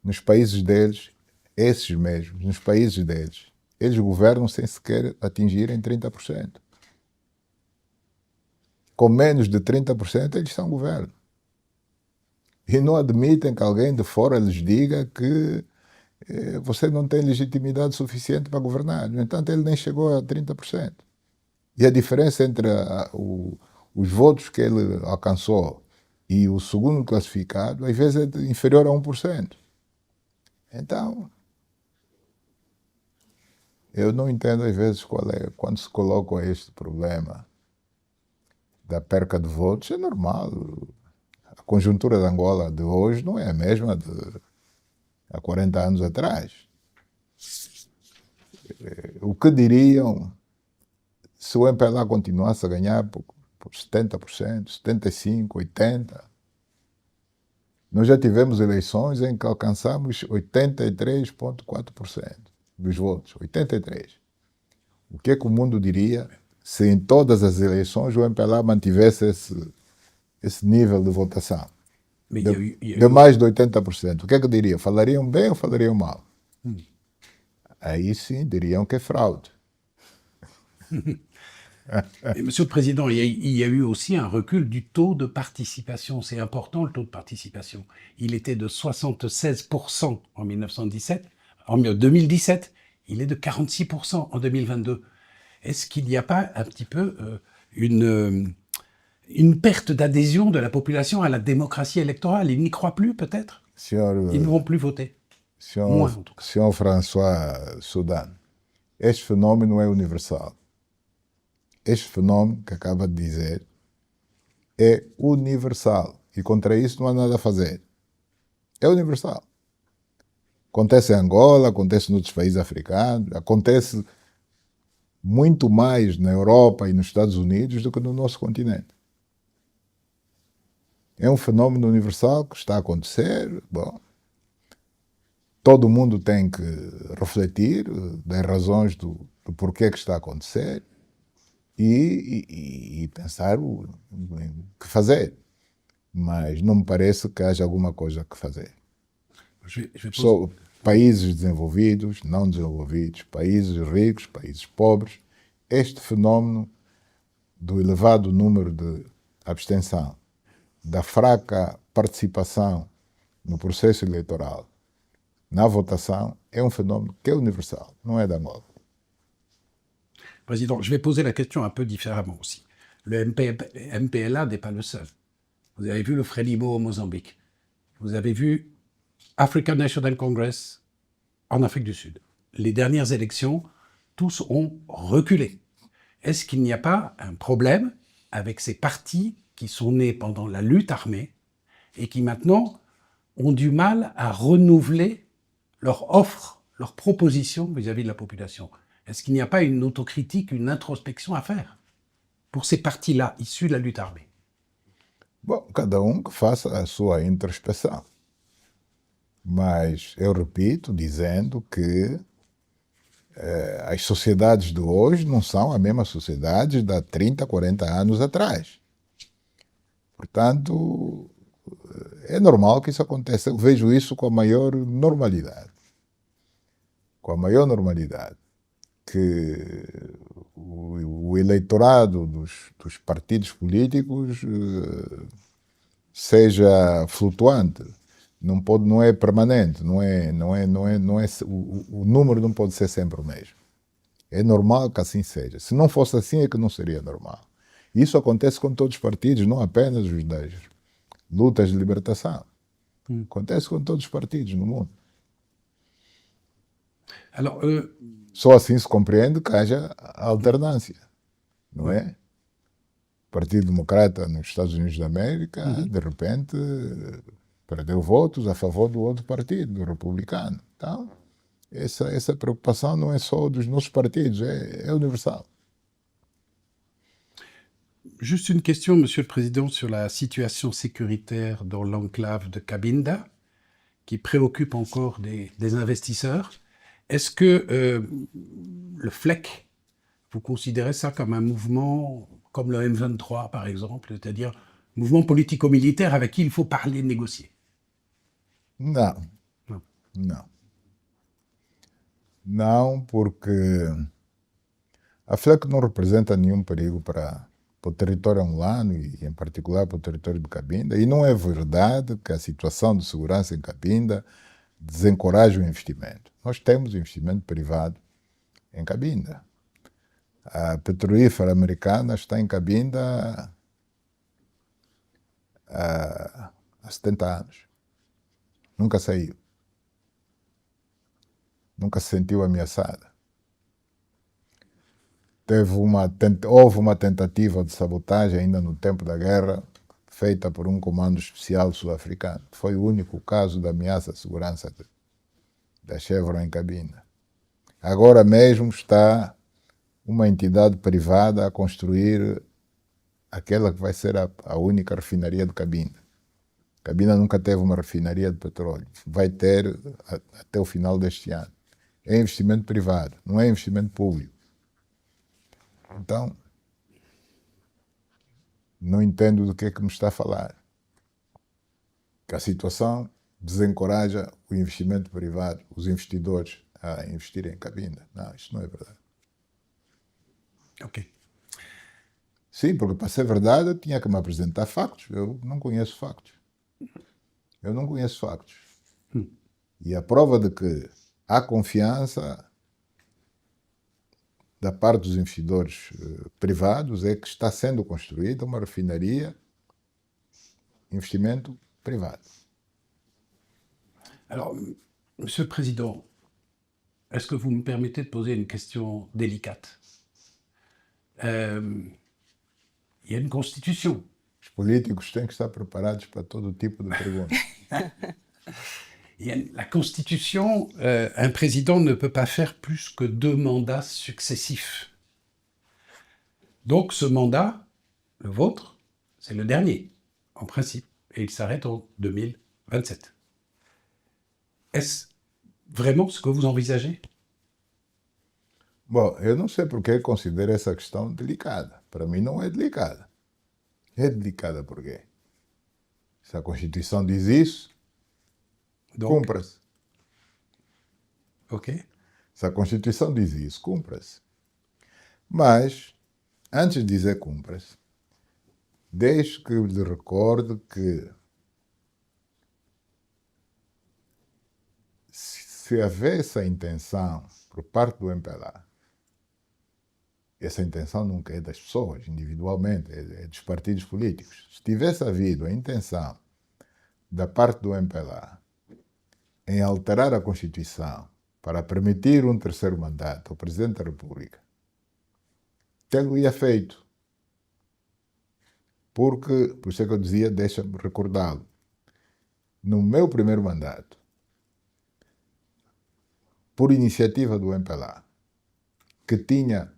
Nos países deles, esses mesmos, nos países deles, eles governam sem sequer atingirem 30%. Com menos de 30%, eles são governo. E não admitem que alguém de fora lhes diga que você não tem legitimidade suficiente para governar. No entanto, ele nem chegou a 30%. E a diferença entre os votos que ele alcançou e o segundo classificado, às vezes é inferior a 1%. Então, eu não entendo às vezes quando se coloca este problema da perca de votos. É normal. A conjuntura de Angola de hoje não é a mesma de há 40 anos atrás. O que diriam se o MPLA continuasse a ganhar por 70%, 75%, 80%? Nós já tivemos eleições em que alcançamos 83,4% dos votos. 83%. O que é que o mundo diria se em todas as eleições o MPLA mantivesse esse nível de votação? De mais de 80%. O que é que diria? Falariam bem ou falariam mal? Aí sim, diriam que é fraude. Monsieur le Président, il y a eu aussi un recul du taux de participation. C'est important, le taux de participation. Il était de 76% en 2017. Il est de 46% en 2022. Est-ce qu'il n'y a pas un petit peu une perte d'adhésion de la population à la démocratie électorale? Ils n'y croient plus, peut-être? Ils ne vont plus voter. Moins, en tout cas. Senhor François Soudan, este fenômeno é universal. Este fenômeno que acaba de dizer é universal. E contra isso não há nada a fazer. É universal. Acontece em Angola, acontece em outros países africanos, acontece muito mais na Europa e nos Estados Unidos do que no nosso continente. É um fenômeno universal que está a acontecer. Bom, todo mundo tem que refletir das razões do porquê que está a acontecer e pensar o que fazer. Mas não me parece que haja alguma coisa que fazer. Só países desenvolvidos, não desenvolvidos, países ricos, países pobres, este fenômeno do elevado número de abstenção, da fraca participação no processo eleitoral, na votação é um fenômeno que é universal, não é de Angola. Président, je vais poser la question un peu différemment aussi. Le MPLA n'est pas le seul. Vous avez vu le Frelimo au Mozambique. Vous avez vu African National Congress en Afrique du Sud. Les dernières élections, tous ont reculé. Est-ce qu'il n'y a pas un problème avec ces partis qui sont nés pendant la lutte armée et qui maintenant ont du mal à renouveler leur offre, leur proposition vis-à-vis de la population? Est-ce qu'il n'y a pas une autocritique, une introspection à faire pour ces partis-là, issus de la lutte armée? Bom, cada que faça a sua introspeção. Mas eu repito, dizendo que as sociedades de hoje não são a mesma sociedade de há 30, 40 anos atrás. Portanto, é normal que isso aconteça. Eu vejo isso com a maior normalidade. Com a maior normalidade. Que o eleitorado dos partidos políticos seja flutuante. Não é permanente, o número não pode ser sempre o mesmo. É normal que assim seja. Se não fosse assim, é que não seria normal. Isso acontece com todos os partidos, não apenas os das lutas de libertação. Acontece com todos os partidos no mundo. Alors, Só assim se compreende que haja alternância, não é? O Partido Democrata nos Estados Unidos da América, de repente, perdeu votos a favor do outro partido, do republicano. Então, essa preocupação não é só dos nossos partidos, é universal. Juste une question, Monsieur le Président, sur la situation sécuritaire dans l'enclave de Cabinda, qui préoccupe encore des investisseurs. Est-ce que le FLEC, vous considérez ça comme un mouvement comme le M23, par exemple, c'est-à-dire mouvement politico-militaire avec qui il faut parler, négocier? Não. Não. Não. Não, porque a FLEC não representa nenhum perigo para o território angolano e, em particular, para o território de Cabinda. E não é verdade que a situação de segurança em Cabinda desencoraja o investimento. Nós temos investimento privado em Cabinda. A petrolífera americana está em Cabinda há 70 anos. Nunca saiu. Nunca se sentiu ameaçada. Houve uma tentativa de sabotagem ainda no tempo da guerra, feita por um comando especial sul-africano. Foi o único caso de ameaça à segurança da Chevron em Cabinda. Agora mesmo está uma entidade privada a construir aquela que vai ser a única refinaria de Cabinda. Cabinda nunca teve uma refinaria de petróleo. Vai ter até o final deste ano. É investimento privado, não é investimento público. Então, não entendo do que é que me está a falar. Que a situação desencoraja o investimento privado, os investidores a investirem em Cabinda. Não, isso não é verdade. Ok. Sim, porque para ser verdade eu tinha que me apresentar factos. Eu não conheço factos. Eu não conheço factos. E a prova de que há confiança da parte dos investidores privados é que está sendo construída uma refinaria, investimento privado. Alors, Monsieur le Président, est-ce que vous me permettez de poser une question délicate? Il y a une constitution. Os políticos têm que estar preparados para todo tipo de perguntas. La Constitution, un président ne peut pas faire plus que 2 mandats successifs. Donc ce mandat, le vôtre, c'est le dernier, en principe, et il s'arrête en 2027. Est-ce vraiment ce que vous envisagez? Bom, eu não sei porque considero essa questão delicada. Para mim não é delicada. É delicada por quê? Se a Constituição diz isso, cumpra-se. Ok. Se a Constituição diz isso, cumpra-se. Mas, antes de dizer cumpra-se, deixe que eu lhe recorde que se haver essa intenção por parte do MPLA, essa intenção nunca é das pessoas individualmente, é dos partidos políticos. Se tivesse havido a intenção da parte do MPLA em alterar a Constituição para permitir um terceiro mandato ao Presidente da República, tê-lo-ia feito. Porque, por isso é que eu dizia, deixa-me recordá-lo, no meu primeiro mandato, por iniciativa do MPLA, que tinha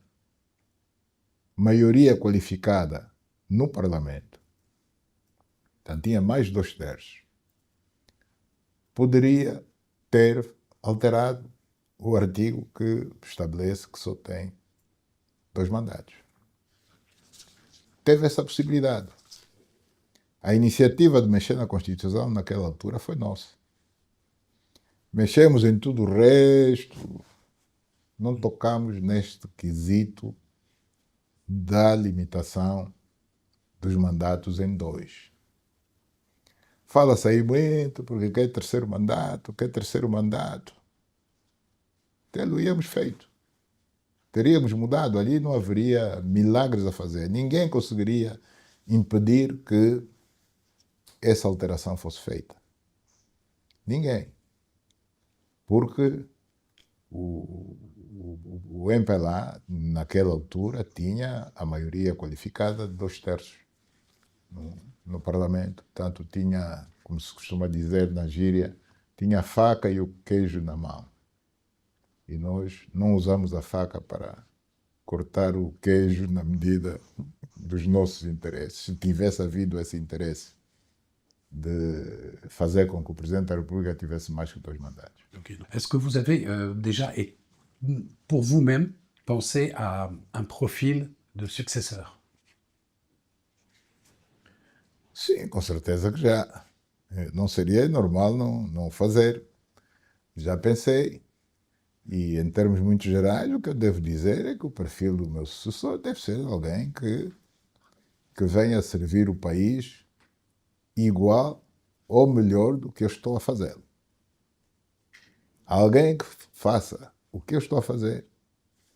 maioria qualificada no Parlamento, então tinha mais de 2/3, poderia ter alterado o artigo que estabelece que só tem 2 mandatos. Teve essa possibilidade. A iniciativa de mexer na Constituição naquela altura foi nossa. Mexemos em tudo o resto, não tocamos neste quesito da limitação dos mandatos em 2. Fala-se aí muito, porque quer terceiro mandato. Tê-lo-íamos feito. Teríamos mudado ali, não haveria milagres a fazer. Ninguém conseguiria impedir que essa alteração fosse feita. Ninguém. Porque o MPLA, naquela altura, tinha a maioria qualificada de 2/3 no Parlamento. Portanto, tinha, como se costuma dizer na gíria, tinha a faca e o queijo na mão. E nós não usamos a faca para cortar o queijo na medida dos nossos interesses. Se tivesse havido esse interesse de fazer com que o Presidente da República tivesse mais que 2 mandatos. Est-ce que vous avez déjà, pour vous-même, pensé à un profil de successeur? Sim, com certeza que já. Não seria normal não fazer. Já pensei. E, em termos muito gerais, o que eu devo dizer é que o perfil do meu sucessor deve ser alguém que venha a servir o país igual ou melhor do que eu estou a fazer. Alguém que faça o que eu estou a fazer,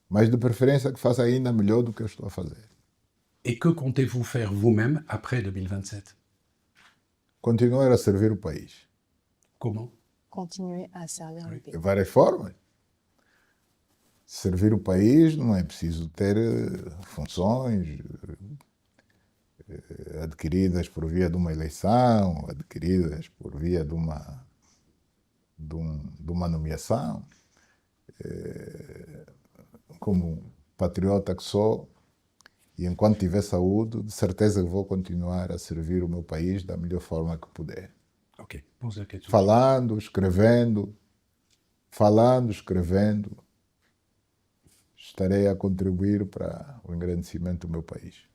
mas de preferência que faça ainda melhor do que eu estou a fazer. Et que comptez-vous faire vous-même après 2027? Continuar a servir o país. Comment? Continuer à servir le pays. De várias formas. Servir o país não é preciso ter funções adquiridas por via de uma eleição, adquiridas por via de uma nomeação. Como patriota que sou, e enquanto tiver saúde, de certeza que vou continuar a servir o meu país da melhor forma que puder. Ok, pose la question. Falando, escrevendo, estarei a contribuir para o engrandecimento do meu país.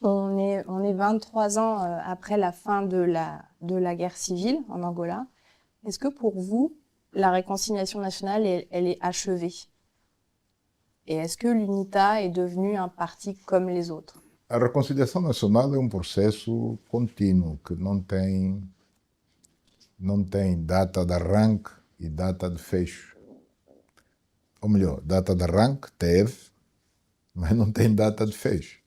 On est 23 ans après la fin de la guerre civile en Angola. Est-ce que pour vous, la réconciliation nationale, elle est achevée? Et est-ce que l'UNITA est devenue un parti comme les autres? A reconciliação nacional é um processo contínuo que não tem data de arranque e data de fecho. Ou melhor, data de arranque teve, mas não tem data de fecho.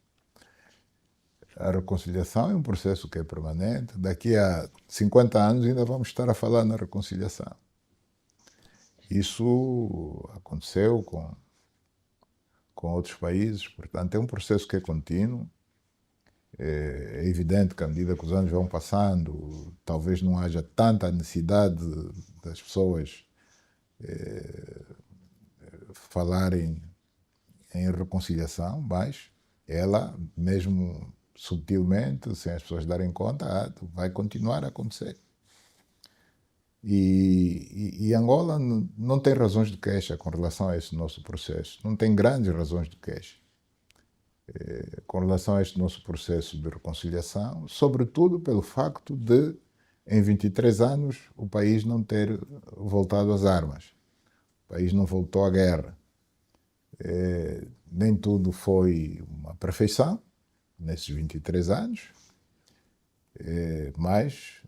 A reconciliação é um processo que é permanente. Daqui a 50 anos ainda vamos estar a falar na reconciliação. Isso aconteceu com outros países, portanto é um processo que é contínuo. É evidente que à medida que os anos vão passando, talvez não haja tanta necessidade das pessoas falarem em reconciliação, mas ela, mesmo subtilmente, sem as pessoas darem conta, vai continuar a acontecer. E Angola não tem razões de queixa com relação a esse nosso processo. Não tem grandes razões de queixa com relação a este nosso processo de reconciliação, sobretudo pelo facto de, em 23 anos, o país não ter voltado às armas. O país não voltou à guerra. Nem tudo foi uma perfeição nesses 23 anos, mas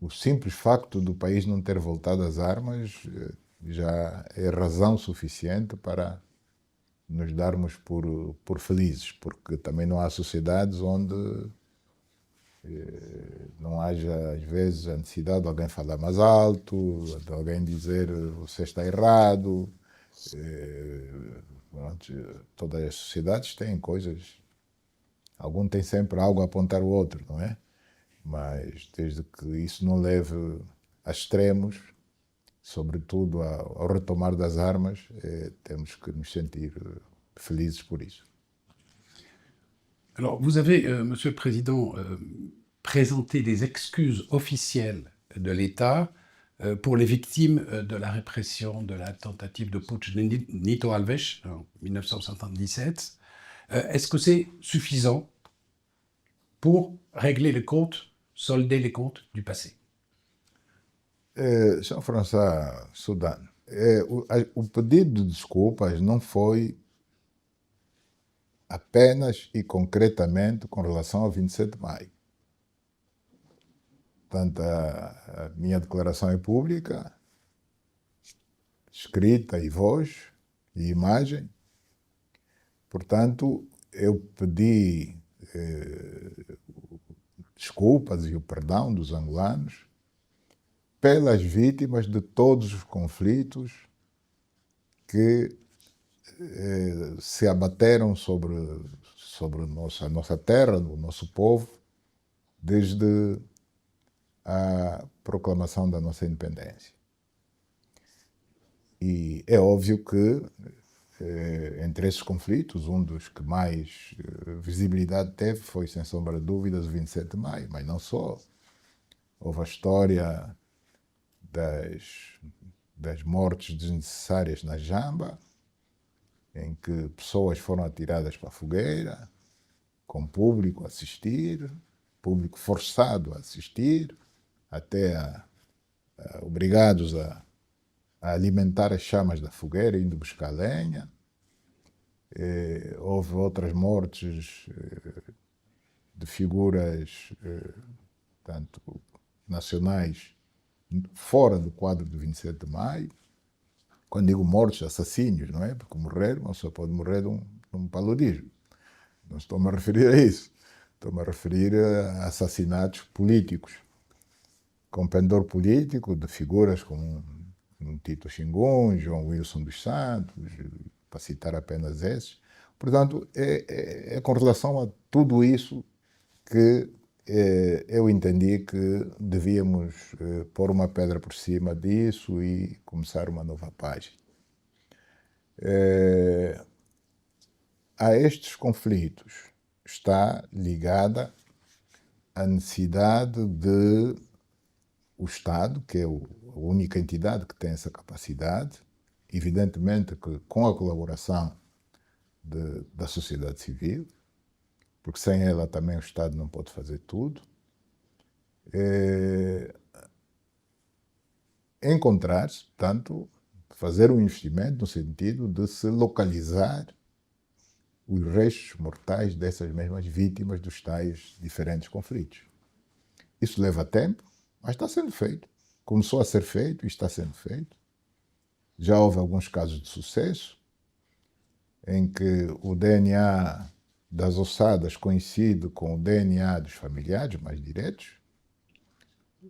o simples facto do país não ter voltado às armas já é razão suficiente para nos darmos por felizes, porque também não há sociedades onde não haja, às vezes, a necessidade de alguém falar mais alto, de alguém dizer você está errado. Todas as sociedades têm coisas, algum tem sempre algo a apontar o outro, não é? Mas desde que isso não leve a extremos, sobretudo ao retomar das armas, temos que nos sentir felizes por isso. Alors, vous avez, Monsieur le Président, présenté des excuses officielles de l'État pour les victimes de la répression de la tentative de putsch de Nito Alves en 1977. Est-ce que c'est suffisant pour régler les comptes, solder les comptes du passé? Jean-François Soudan, o pedido de desculpas não foi apenas e concretamente com relação ao 27 de maio. Portanto, a minha declaração é pública, escrita e voz e imagem. Portanto, eu pedi desculpas e o perdão dos angolanos pelas vítimas de todos os conflitos que se abateram sobre a nossa terra, o nosso povo, desde a proclamação da nossa independência. E é óbvio que, entre esses conflitos, um dos que mais visibilidade teve foi, sem sombra de dúvidas, o 27 de maio, mas não só. Houve a história das mortes desnecessárias na Jamba, em que pessoas foram atiradas para a fogueira, com público a assistir, público forçado a assistir, até obrigados a alimentar as chamas da fogueira, indo buscar lenha. Houve outras mortes de figuras tanto nacionais fora do quadro do 27 de maio. Quando digo mortos, assassínios, não é? Porque morrer, uma pessoa pode morrer de um paludismo. Não estou-me a referir a isso. Estou-me a referir a assassinatos políticos, com pendor político de figuras como Tito Xingun, João Wilson dos Santos, para citar apenas esses. Portanto, é com relação a tudo isso que eu entendi que devíamos pôr uma pedra por cima disso e começar uma nova página. A estes conflitos está ligada a necessidade de o Estado, que é a única entidade que tem essa capacidade, evidentemente que com a colaboração da sociedade civil, porque sem ela também o Estado não pode fazer tudo, encontrar-se, portanto, fazer um investimento no sentido de se localizar os restos mortais dessas mesmas vítimas dos tais diferentes conflitos. Isso leva tempo, mas está sendo feito. Começou a ser feito e está sendo feito. Já houve alguns casos de sucesso, em que o DNA das ossadas coincide com o DNA dos familiares mais diretos.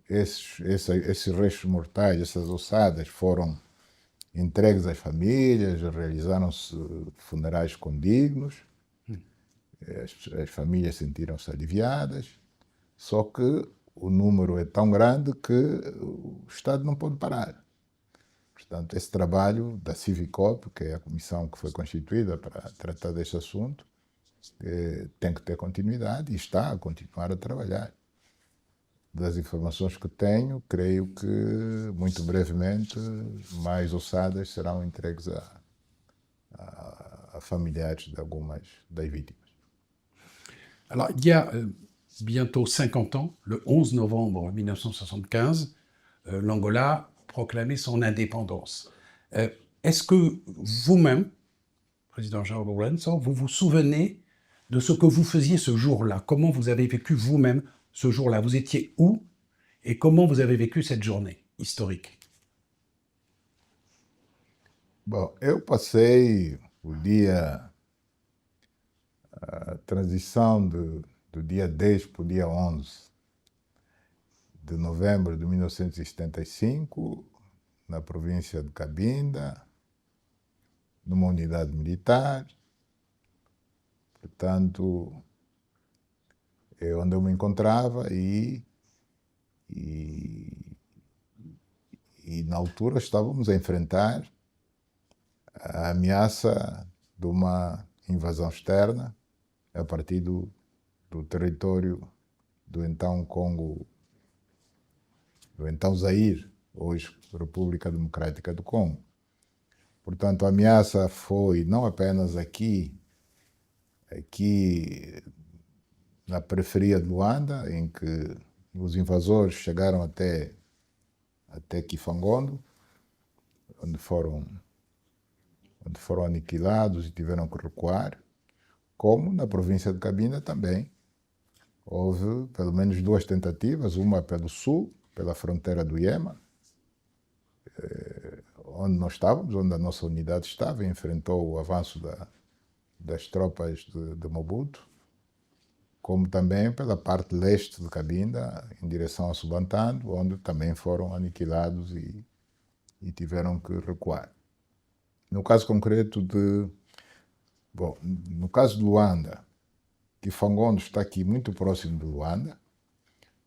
Esses restos mortais, essas ossadas foram entregues às famílias, realizaram-se funerais condignos, as famílias sentiram-se aliviadas, só que o número é tão grande que o Estado não pode parar. Portanto, esse trabalho da Civicop, que é a comissão que foi constituída para tratar deste assunto, tem que ter continuidade e está a continuar a trabalhar. Das informações que tenho, creio que muito brevemente mais ossadas serão entregues a familiares de algumas das vítimas. Alors, il y a bientôt 50 ans, le 11 novembre 1975, l'Angola proclamait son indépendance. Est-ce que vous-même, président João Lourenço, vous vous souvenez de ce que vous faisiez ce jour-là? Comment vous avez vécu vous-même ce jour-là? Vous étiez où? Et comment vous avez vécu cette journée historique? Bom, eu passei o dia, a transição do dia 10 para o dia 11 de novembro de 1975, na província de Cabinda, numa unidade militar. Portanto, é onde eu me encontrava e na altura estávamos a enfrentar a ameaça de uma invasão externa a partir do território do então Congo, do então Zaire, hoje República Democrática do Congo. Portanto, a ameaça foi não apenas aqui na periferia de Luanda, em que os invasores chegaram até Kifangondo, onde foram aniquilados e tiveram que recuar, como na província de Cabinda também. Houve pelo menos duas tentativas, uma pelo sul, pela fronteira do Iema, onde nós estávamos, onde a nossa unidade estava, e enfrentou o avanço das tropas de Mobutu, como também pela parte leste de Cabinda, em direção a Subantando, onde também foram aniquilados e tiveram que recuar. No caso concreto no caso de Luanda, Kifangondo está aqui muito próximo de Luanda.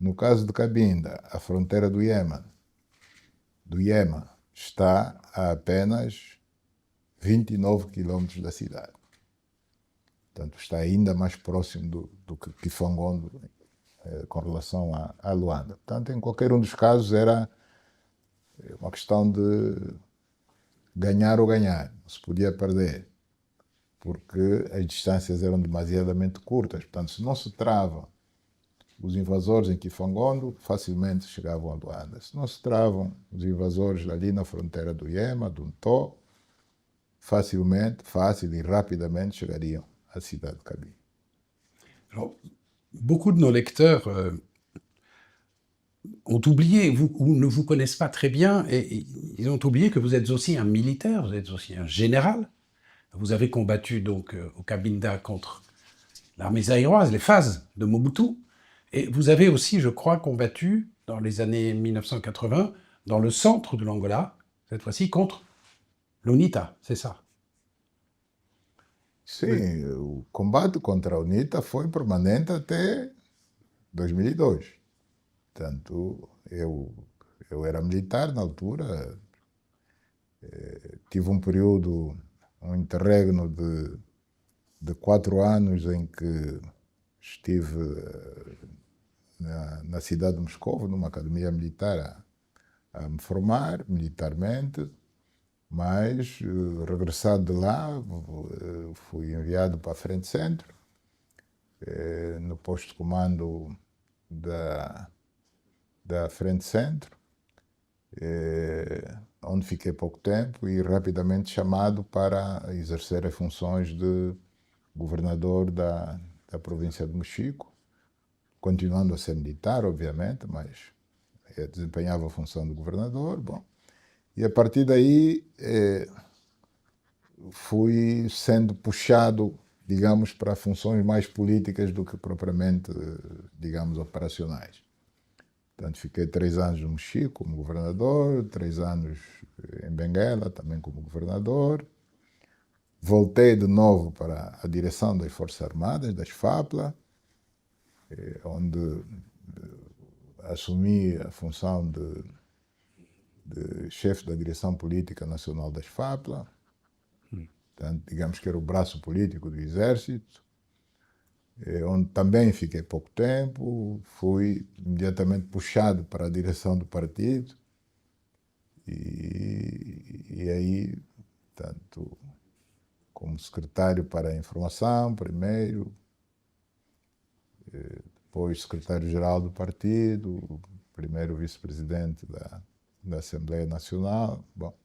No caso de Cabinda, a fronteira do Iema está a apenas 29 quilômetros da cidade. Portanto, está ainda mais próximo do que Kifangondo com relação a Luanda. Portanto, em qualquer um dos casos era uma questão de ganhar ou ganhar, não se podia perder, porque as distâncias eram demasiadamente curtas. Portanto, se não se travam os invasores em Kifangondo, facilmente chegavam a Luanda. Se não se travam os invasores ali na fronteira do Iema, do Ntô, fácil e rapidamente chegariam à cidade de Cabinda. Alors, beaucoup de nos lecteurs ont oublié, ou ne vous connaissent pas très bien, et ils ont oublié que vous êtes aussi un militaire, vous êtes aussi un général. Vous avez combattu donc au Cabinda contre l'armée zaïroise, les phases de Mobutu, et vous avez aussi, je crois, combattu dans les années 1980 dans le centre de l'Angola, cette fois-ci contre l'UNITA, c'est ça? Sim, o combate contra a UNITA foi permanente até 2002. Portanto, eu era militar na altura, tive um período, um interregno de 4 anos em que estive na cidade de Moscovo, numa academia militar, a me formar militarmente, mas regressado de lá, fui enviado para a Frente Centro, no posto de comando da Frente Centro, onde fiquei pouco tempo e rapidamente chamado para exercer as funções de governador da província de Mochico, continuando a ser militar, obviamente, mas eu desempenhava a função de governador. Bom, e a partir daí fui sendo puxado, digamos, para funções mais políticas do que propriamente, digamos, operacionais. Portanto, fiquei 3 anos no Mochico como governador, 3 anos em Benguela também como governador. Voltei de novo para a direção das Forças Armadas, das FAPLA, onde assumi a função de chefe da direção política nacional das FAPLA. Portanto, digamos que era o braço político do Exército, onde também fiquei pouco tempo, fui imediatamente puxado para a direção do partido e aí, tanto como secretário para a informação primeiro, depois secretário-geral do partido, primeiro vice-presidente da Assembleia Nacional. Bom,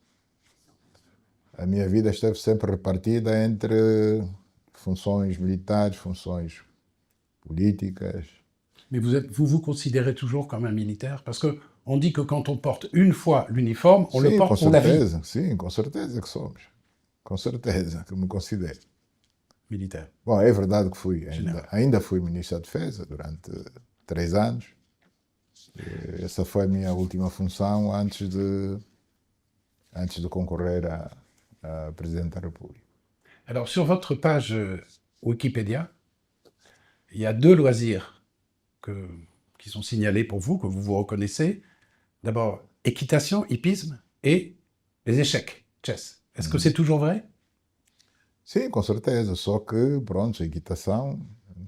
a minha vida esteve sempre repartida entre funções militares, funções políticas Mais vous vous considérez toujours comme un militaire? Parce qu'on dit que quand on porte une fois l'uniforme, on le Sim, porte com pour la vie. certeza. Sim, com certeza que somos. Com certeza que me considero. Militaire. Bom, é verdade que General. ainda fui ministro da Defesa durante 3 anos. Essa foi a minha última função antes de concorrer a Presidente da República. Alors, sur votre page Wikipédia, il y a 2 loisirs qui sont signalés pour vous, que vous vous reconnaissez. D'abord, équitation, hippisme, et les échecs, chess. Est-ce que c'est toujours vrai? Sim, com certeza. Só que, pronto, a equitação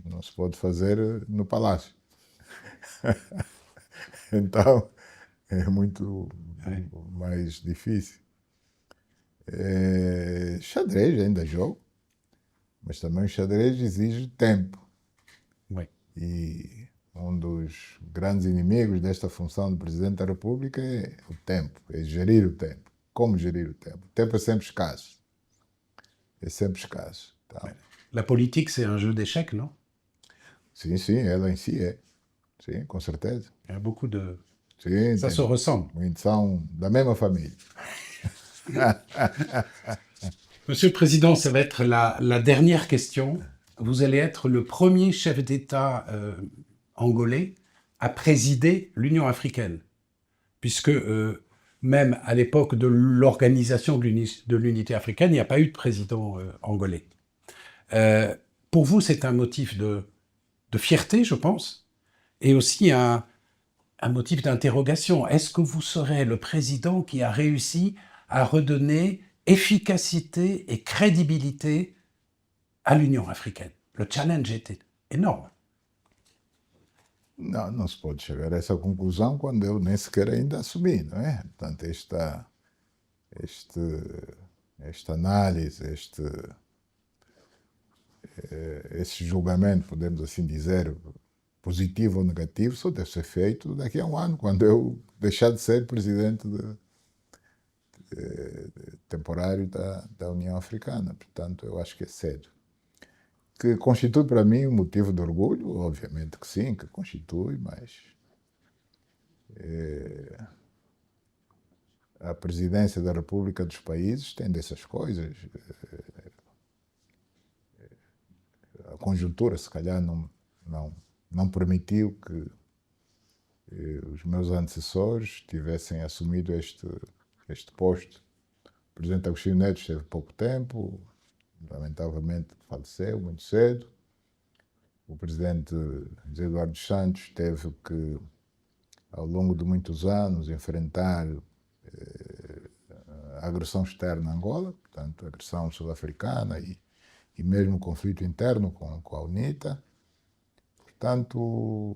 não se pode fazer no palácio. Então, é muito mais difícil. Xadrez ainda jogo, mas também o xadrez exige tempo. Oui. E um dos grandes inimigos desta função de Presidente da República é o tempo, é gerir o tempo. Como gerir o tempo? O tempo é sempre escasso. É sempre escasso. Então, La politique, c'est un jeu d'échecs, non? sim, ela em si é. Sim, com certeza. Il y a beaucoup de... Sim, Ça se ressemble. são da mesma família. Monsieur le Président, ça va être la dernière question. Vous allez être le premier chef d'État angolais à présider l'Union africaine, puisque même à l'époque de l'organisation de l'unité africaine, il n'y a pas eu de président angolais. Pour vous, c'est un motif de fierté, je pense, et aussi un motif d'interrogation. Est-ce que vous serez le président qui a réussi à redonner efficacité et crédibilité à l'Union africaine? Le challenge était énorme. Não se pode chegar a essa conclusão quando eu nem sequer ainda assumi, não é? Portanto, esta análise, esse julgamento, podemos assim dizer, positivo ou negativo, só deve ser feito daqui a um ano, quando eu deixar de ser presidente temporário da União Africana. Portanto, eu acho que é cedo. Que constitui para mim um motivo de orgulho, obviamente que sim, que constitui, mas a presidência da República dos países tem dessas coisas. A conjuntura, se calhar, não permitiu que os meus antecessores tivessem assumido este posto. O presidente Agostinho Neto esteve pouco tempo, lamentavelmente faleceu muito cedo. O presidente José Eduardo dos Santos teve que, ao longo de muitos anos, enfrentar a agressão externa a Angola, portanto, a agressão sul-africana e mesmo o conflito interno com a UNITA. Portanto,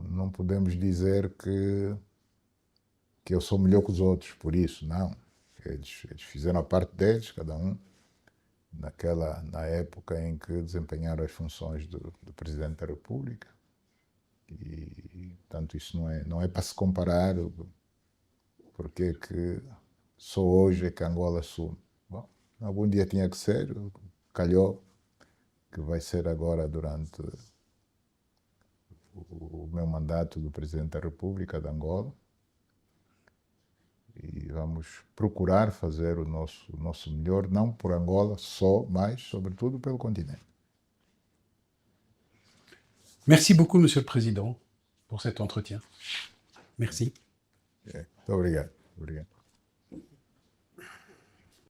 não podemos dizer que eu sou melhor que os outros por isso, não. Eles fizeram a parte deles, cada um, na época em que desempenharam as funções do Presidente da República. E, portanto, isso não é para se comparar porque que só hoje é que Angola assume. Bom, algum dia tinha que ser, calhou que vai ser agora durante o meu mandato do Presidente da República de Angola. E vamos procurar fazer o nosso melhor, não por Angola só, mas, sobretudo, pelo continente. Merci beaucoup, Monsieur le Président, pour cet entretien. Merci. Muito obrigado.